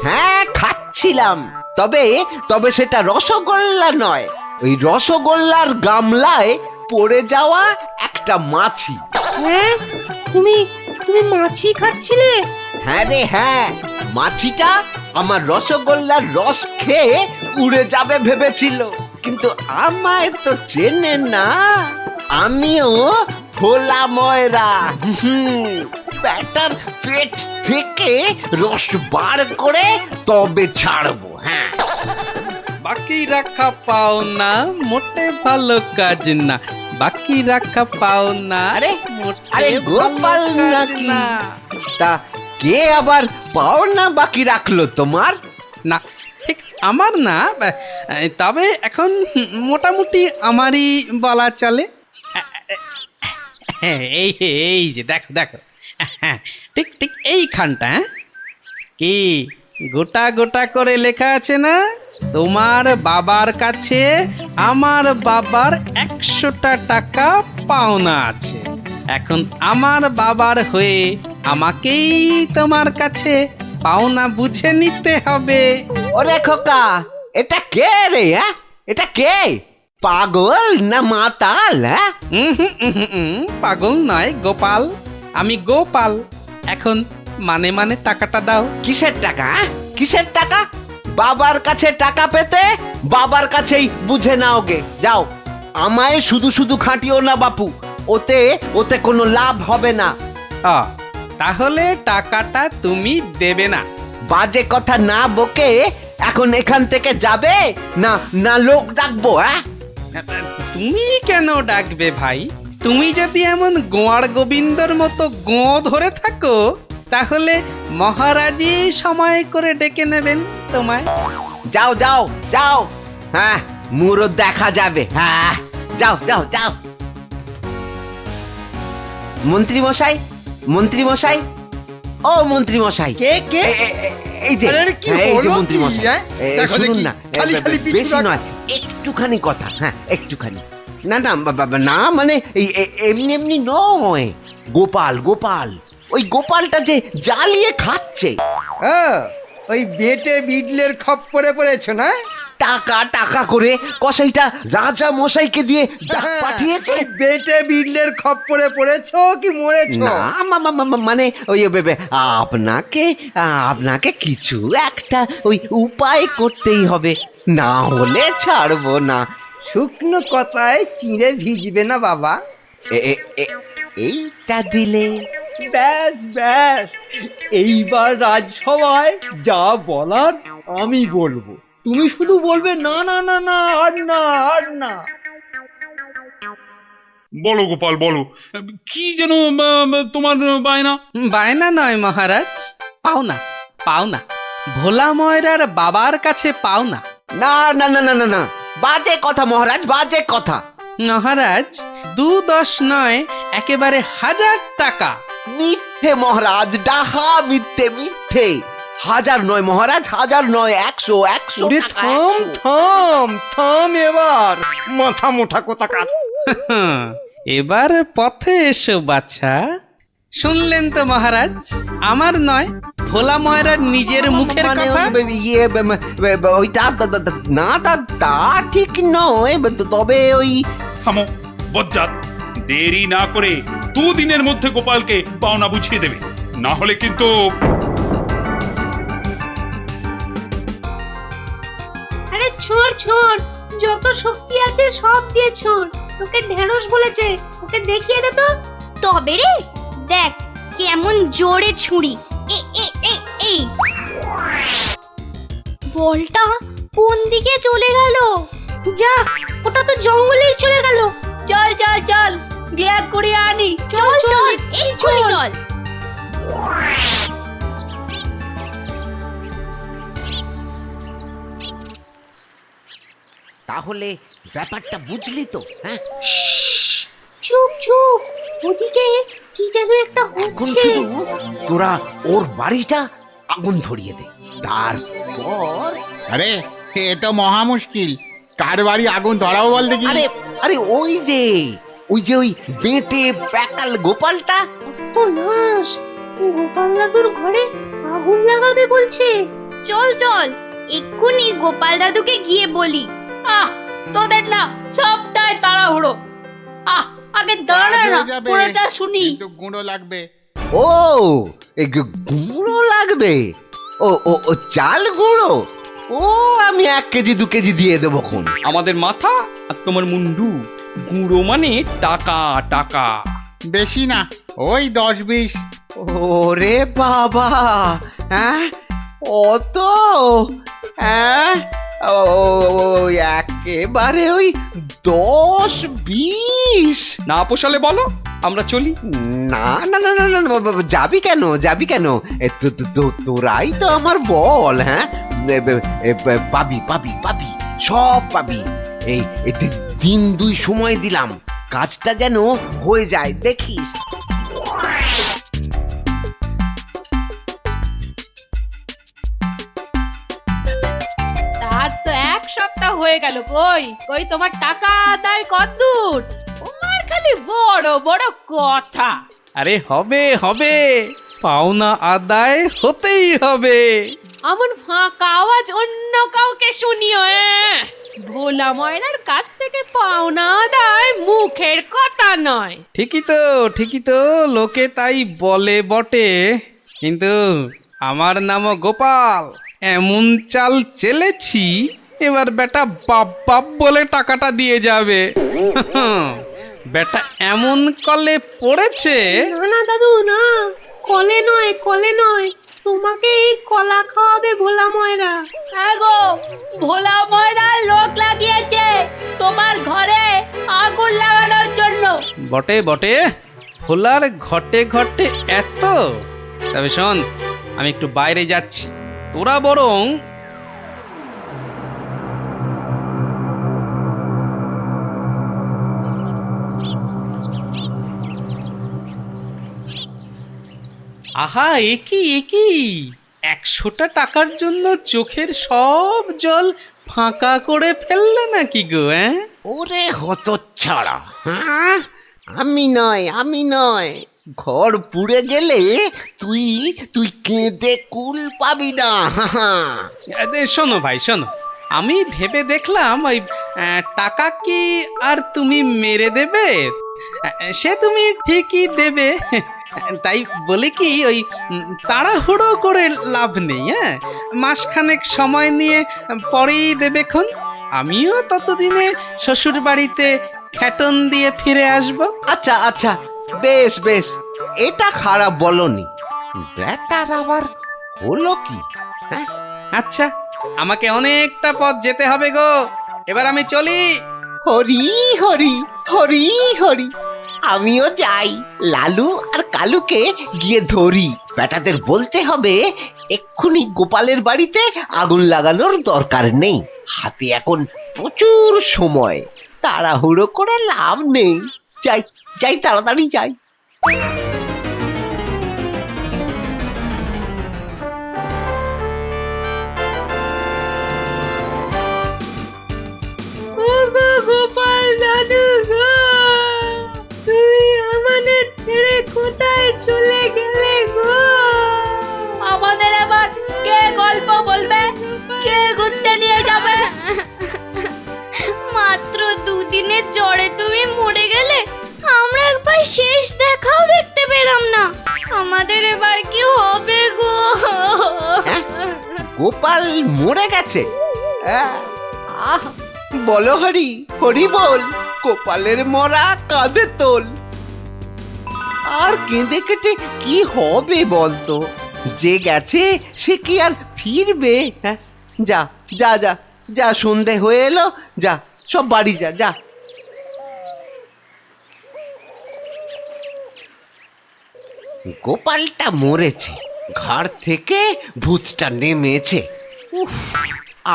হ্যাঁ, খাচ্ছিলাম। তবে তবে সেটা রসগোল্লা নয়, ওই রসগোল্লার গামলায় পড়ে যাওয়া একটা মাছি। হ্যাঁ, তুমি তুমি মাছি খাচ্ছিলে? হ্যাঁ রে হ্যাঁ, মাছিটা আমার রসগোল্লার রস খেয়ে উড়ে যাবে ভেবেছিল, কিন্তু আমায় তো চেনে না। আমিও ভোলা ময়রা। ব্যাটার পেট থেকে রস বার করে তবে ছাড়বো। হ্যাঁ, বাকি রাখা পাওনা মোটে ভালো কাজ না, বাকি রাখা পাওনা আরে মোটে আরে গোপাল ভালো কাজ নাকি? না। তা কে আবার পাওনা বাকি রাখলো তোমার? না, ঠিক আমার না, তবে এখন মোটামুটি আমারই বলা চলে। এই এই যে দেখো দেখো, ঠিক ঠিক এইখানটা। কি গোটা গোটা করে লেখা আছে না? তোমার বাবার কাছে আমার বাবার 100টা টাকা পাওনা আছে। এখন আমার বাবার হয়ে আমাকেই তোমার কাছে পাওনা বুঝে নিতে হবে। ওরে খোকা, এটা কে রে? হ্যাঁ, এটা কে? পাগল না মাতাল? হ্যাঁ, পাগল নয়, গোপাল। আমি গোপাল। এখন মানে মানে টাকাটা দাও। কিসের টাকা? কিসের টাকা? বাবার কাছে টাকা পেতে বাবার কাছেই বুঝে নাও গে। যাও, আমায় শুধু শুধু খাটিও না বাপু, ওতে ওতে কোনো লাভ হবে না। তাহলে টাকাটা তুমি দেবে না? বাজে কথা না বকে এখন এখান থেকে যাবে না না লোক ডাকবো? হ্যাঁ, তুমি কেন ডাকবে ভাই? তুমি যদি এমন গোয়ার গোবিন্দর মতো গো ধরে থাকো তাহলে মহারাজই সময় করে ডেকে নেবেন তোমায়। যাও যাও যাও, হ্যাঁ মুরো দেখা যাবে। হ্যাঁ, যাও যাও যাও। মন্ত্রী মশাই, মন্ত্রী মশাই, ও মন্ত্রী মশাই কে কে এই যে আরে কি এই যে হলো মন্ত্রী কি, মশাই হ্যাঁ? দেখো শুনুন দেখি, না খালি খালি পিছু বেশি রাখ। নয় একটুখানি কথা, হ্যাঁ একটুখানি। না না না মানে এই এমনি এমনি নয়, গোপাল গোপাল ওই গোপালটা যে জ্বালিয়ে খাচ্ছে। ওই বেটে বিডলের খপ্পরে পড়েছো না? টাকা টাকা করে কসাইটা রাজা মশাইকে দিয়ে ডাক পাঠিয়েছে। ওই বেটে বিডলের খপ্পরে পড়েছো কি মরেছো? না মানে ওই আপনাকে আপনাকে কিছু একটা ওই উপায় করতেই হবে, না হলে ছাড়বো না। শুকনো কথায় চিঁড়ে ভিজবে না বাবা। এইটা দিলে ব্যাস ব্যাস, এইবার রাজসভায় যা বলার আমি বলবো, তুমি শুধু বলবে না না না না আর না আর না। বলো গোপাল বলো, কি যেন তোমার বায়না? বায়না নয় মহারাজ, পাওনা পাওনা, ভোলা ময়রার বাবার কাছে পাওনা। না না না না না না, বাজে কথা মহারাজ, বাজে কথা। মহারাজ 2-10 নয়, একেবারে 1000 টাকা। মিথ্যে মহারাজ, ডাহা মিথ্যে মিথ্যে। 1000 নয় মহারাজ, 1000 নয়, 100 ওরে টাকা, থাম 100। থাম থাম এবার, মাথা মোটা কোথাকার। এবার পথে এসো বাছা। শুনলেন তো মহারাজ, আমার নয়, ভোলা ময়রার নিজের মুখের মানে কথা। ওইটা না তা ঠিক নয়, তবে ওই থামো বজ্জাত, দেরি না করে 2 দিনের মধ্যে গোপালকে পাওনা বুঝিয়ে দেবে, না হলে কিন্তু। আরে ছোড় ছোড়, যত শক্তি আছে সব দিয়ে ছোড়। তোকে ঢেঁড়স বলেছে, ওকে দেখিয়ে দে তো। তবে রে, দেখ কেমন জোরে ছুরি। এই বলটা কোন দিকে চলে গেল? যা, ওটা তো জঙ্গলেই চলে গেল। চল চল চল, ব্যাগ করে আনি। চল চল, এই ছুরি চল। তাহলে ব্যাপারটা বুঝলি তো? হ্যাঁ, চুপ চুপ, ওদিকে কি যেন একটা এখন হচ্ছে। শুধু তোরা ওর বাড়িটা আগুন ধরিয়ে দে, তারপর আরে এ তো মহা মুশকিল, কার বাড়ি আগুন ধরাবো বল দেখি। আরে আরে ওই যে ওই বেটে প্যাকাল গোপালটা। তো নাশ, গোপাল দাদুর ঘরে আগুন লাগাবে বলছে। চল চল, এক্ষুনি গোপাল দাদুকে গিয়ে বলি। তোদের না সবটাই তাড়াহুড়ো। আগে দাঁড়া না, পুরোটা শুনি। কিন্তু গুঁড়ো লাগবে। ও এই গুঁড়ো লাগবে? ও ও ও চাল গুঁড়ো? ও আমি 1 কেজি 2 কেজি দিয়ে দেবো খন। আমাদের মাথা আর তোমার মুন্ডু, গুঁড়ো মানে টাকা টাকা। বেশি না, ওই 10-20। ওরে বাবা, হ্যাঁ অত? হ্যাঁ ও একেবারে ওই 10-20? না পোষালে বলো, আমরা চলি। না না না না না না, যাবি কেন যাবি কেন? তোরাই তো আমার বল, হ্যাঁ পাবি পাবি পাবি, সব পাবি। এই 3-2 সময় দিলাম, কাজটা যেন হয়ে যায়, দেখিস। আজ তো 1 সপ্তাহ হয়ে গেল, কই কই তোমার টাকা আদায় কতদূর? তোমার খালি বড় বড় কথা। আরে হবে হবে, পাওনা আদায় হতেই হবে। এমন ফাঁকা আওয়াজ অন্য কাউকে শুনিও। ভোলা ময়নার কাছ থেকে পাওনা আদায় মুখের কথা নয়। ঠিকই তো, লোকে তাই বলে বটে, কিন্তু আমার নামও গোপাল। এমন চাল চেলেছি, এবার বেটা বাপ বাপ বলে টাকাটা দিয়ে যাবে। বেটা এমন কলে পড়েছে। না না দাদু না, কলে নয় কলে নয়, তোমাকে এই কলা খাওয়াবে ভোলা ময়রা। হ্যাঁ গো, ভোলা ময়রা লোক লাগিয়েছে তোমার ঘরে আগুন লাগানোর জন্য। বটে বটে, ভোলার ঘটে ঘটে এত। তবে শোন, আমি একটু বাইরে যাচ্ছি, তোরা বরং আহা একি একি 100টা টাকার জন্য চোখের সব জল ফাঁকা করে ফেললে নাকি গো? ওরে হতচ্ছাড়া, হ্যাঁ? আমি নয় ঘর পুড়ে গেলে তুই তুই কেঁদে কুল পাবি না। শোনো ভাই শোনো, আমি ভেবে দেখলাম ওই টাকা কি আর তুমি মেরে দেবে? সে তুমি ঠিকই দেবে, তাই বলে কি ওই তাড়াহুড়ো করে লাভ নেই। হ্যাঁ, মাসখানেক সময় নিয়ে পরেই দেবেক্ষণ। আমিও ততদিনে শ্বশুর বাড়িতে খ্যাটন দিয়ে ফিরে আসব। আচ্ছা আচ্ছা, বেশ বেশ, এটা খারাপ বলনি। ব্যাটার আবার হলো কি? হ্যাঁ, আচ্ছা, আমাকে অনেকটা পথ যেতে হবে গো, এবার আমি চলি। হরি হরি হরি হরি, আমিও যাই। লালু আর কালুকে গিয়ে ধরি। বেটাদের বলতে হবে এক্ষুনি গোপালের বাড়িতে আগুন লাগানোর দরকার নেই, হাতে এখন প্রচুর সময়, তাড়াহুড়ো করে লাভ নেই। যাই যাই, তাড়াতাড়ি যাই। গোপাল দাদু গো, তুমি আমাদের ছেড়ে কোথায় চলে গেলে গো? আমাদের আবার কে গল্প বলবে, কে ঘুরতে নিয়ে যাবে? মাত্র দুদিনের জ্বরে তুমি মরে গেলে, আমরা একবার শেষ দেখাও দেখতে পেলাম না। আমাদের এবার কি হবে গো? গোপাল মরে গেছে? আহ, বলো হরি হরি বল, গোপালের মরা কাঁধে তোল। আর কেঁদে কেটে কি হবে বলতো? যে গেছে সে কি আর ফিরবে? হ্যাঁ, যা যা যা যা, সন্ধে হয়ে এলো, যা সব বাড়ি যা যা। গোপালটা মরেছে, ঘাড় থেকে ভূতটা নেমেছে। উফ,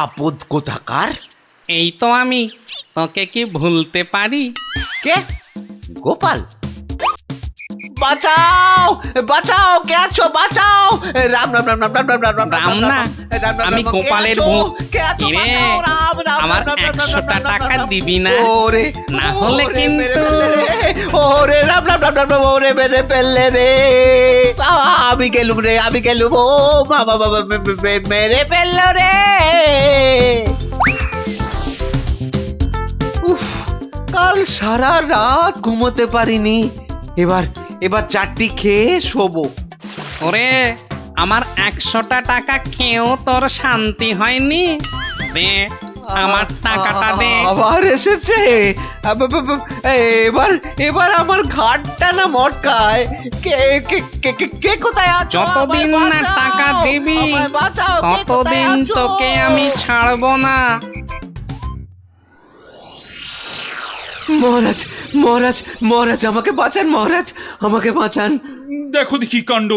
আপদ কোথাকার। এই তো আমি, তোকে কি ভুলতে পারি? কে? গোপাল? বাঁচাও বাঁচাও, কে আছো? বাঁচাও! রাম রাম রাম রাম রাম রাম রাম রাম না, আমি গোপালের ভূত। কিরে, আমার 100টা টাকা দিবি না? ওরে না হলে কিন্তু ওরে রাম রাম রাম রাম, ওরে মেরে ফেললে রে বাবা, আমি গেলুম রে, আমি গেলুম। ও বাবা বাবা, মেরে ফেললো রে। উফ, কাল সারা রাত ঘুমোতে পারিনি। এবার চারটি খেয়ে শোবো। ওরে, আমার 100টা টাকা খেয়েও তোর শান্তি হয়নি? দে আমার টাকাটা দে। আবার এসেছে। এবার আমার ঘাটটা না মটকায়। কে কে কে কে- কে কোথায় আছো? যতদিন না টাকা দিবি ততদিন তোকে আমি ছাড়বো না। মহারাজ মহারাজ মহারাজ, আমাকে বাঁচান মহারাজ, আমাকে বাঁচান। দেখো দেখি কাণ্ড।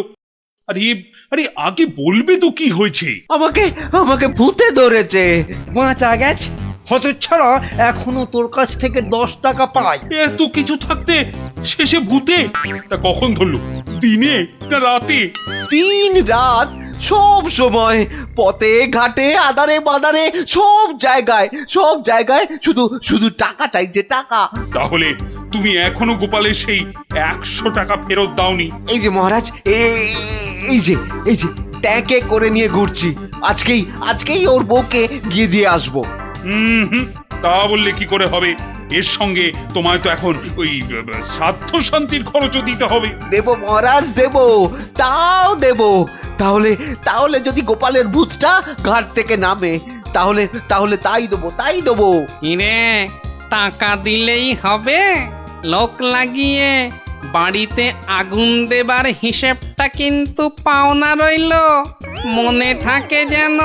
আরে আরে, আগে বলবে তো কি হয়েছে? আমাকে আমাকে ভূতে ধরেছে। বাঁচা গেছে হতচ্ছাড়া, এখনো তোর কাছ থেকে 10 টাকা পাই। এত কিছু থাকতে শেষে ভূতে? তা কখন ধরলো? দিনে না রাতে? 3 রাত, সব সময়, পথে ঘাটে আদারে বাদারে, সব জায়গায় শুধু শুধু টাকা চাইছে, টাকা। তাহলে তুমি এখনো গোপালের সেই 100 টাকা ফেরত দাওনি? এই যে মহারাজ, এই যে ট্যাঁকে করে নিয়ে ঘুরছি। আজকেই ওর বউকে গিয়ে দিয়ে আসবো। হুম, তা বললে কি করে হবে? এর সঙ্গে তোমায় তো এখন ওই শ্রাদ্ধ শান্তির খরচও দিতে হবে। দেব মহারাজ, দেব, তাও দেব। তাহলে যদি গোপালের ভূতটা ঘাট থেকে নামে, তাহলে তাই দেবো। কিরে, টাকা দিলেই হবে? লোক লাগিয়ে বাড়িতে আগুন দেবার হিসেবটা কিন্তু পাওনা রইল, মনে থাকে যেন।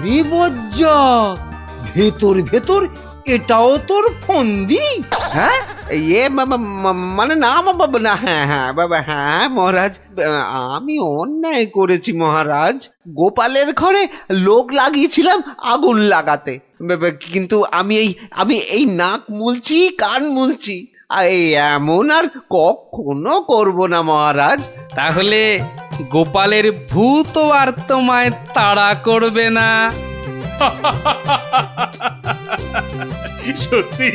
বিপজ্জনক, ভেতর এটাও তোর ফন্দি? হ্যাঁ, মানে না বাবা, না, হ্যাঁ বাবা, হ্যাঁ মহারাজ, আমি অন্যায় করেছি মহারাজ। গোপালের ঘরে লোক লাগিয়েছিলাম আগুন লাগাতে, কিন্তু আমি এই নাক মুলছি, কান মুলছি, এই এমন আর কখনো করব না মহারাজ। তাহলে গোপালের ভূত আর তোমায় তাড়া করবে না। সত্যি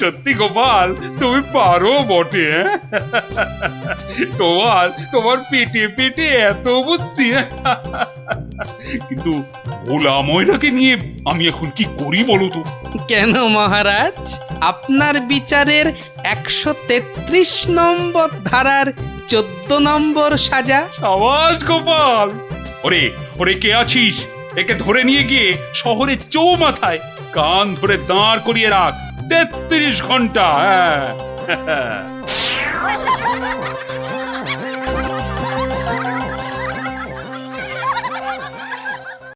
সত্যি গোপাল, তুমি পারো বটে। তোমার পেটে পেটে এত বুদ্ধি। কিন্তু ভোলা ময়রাকে নিয়ে আমি এখন কি করি বলো তো? কেন মহারাজ, আপনার বিচারের 133 নম্বর ধারার 14 নম্বর সাজা। সাবাস গোপাল। ওরে ওরে, কে আছিস? একে ধরে নিয়ে গিয়ে শহরের চৌমাথায় কান ধরে দাঁড় করিয়ে রাখ 33 ঘন্টা। হ্যাঁ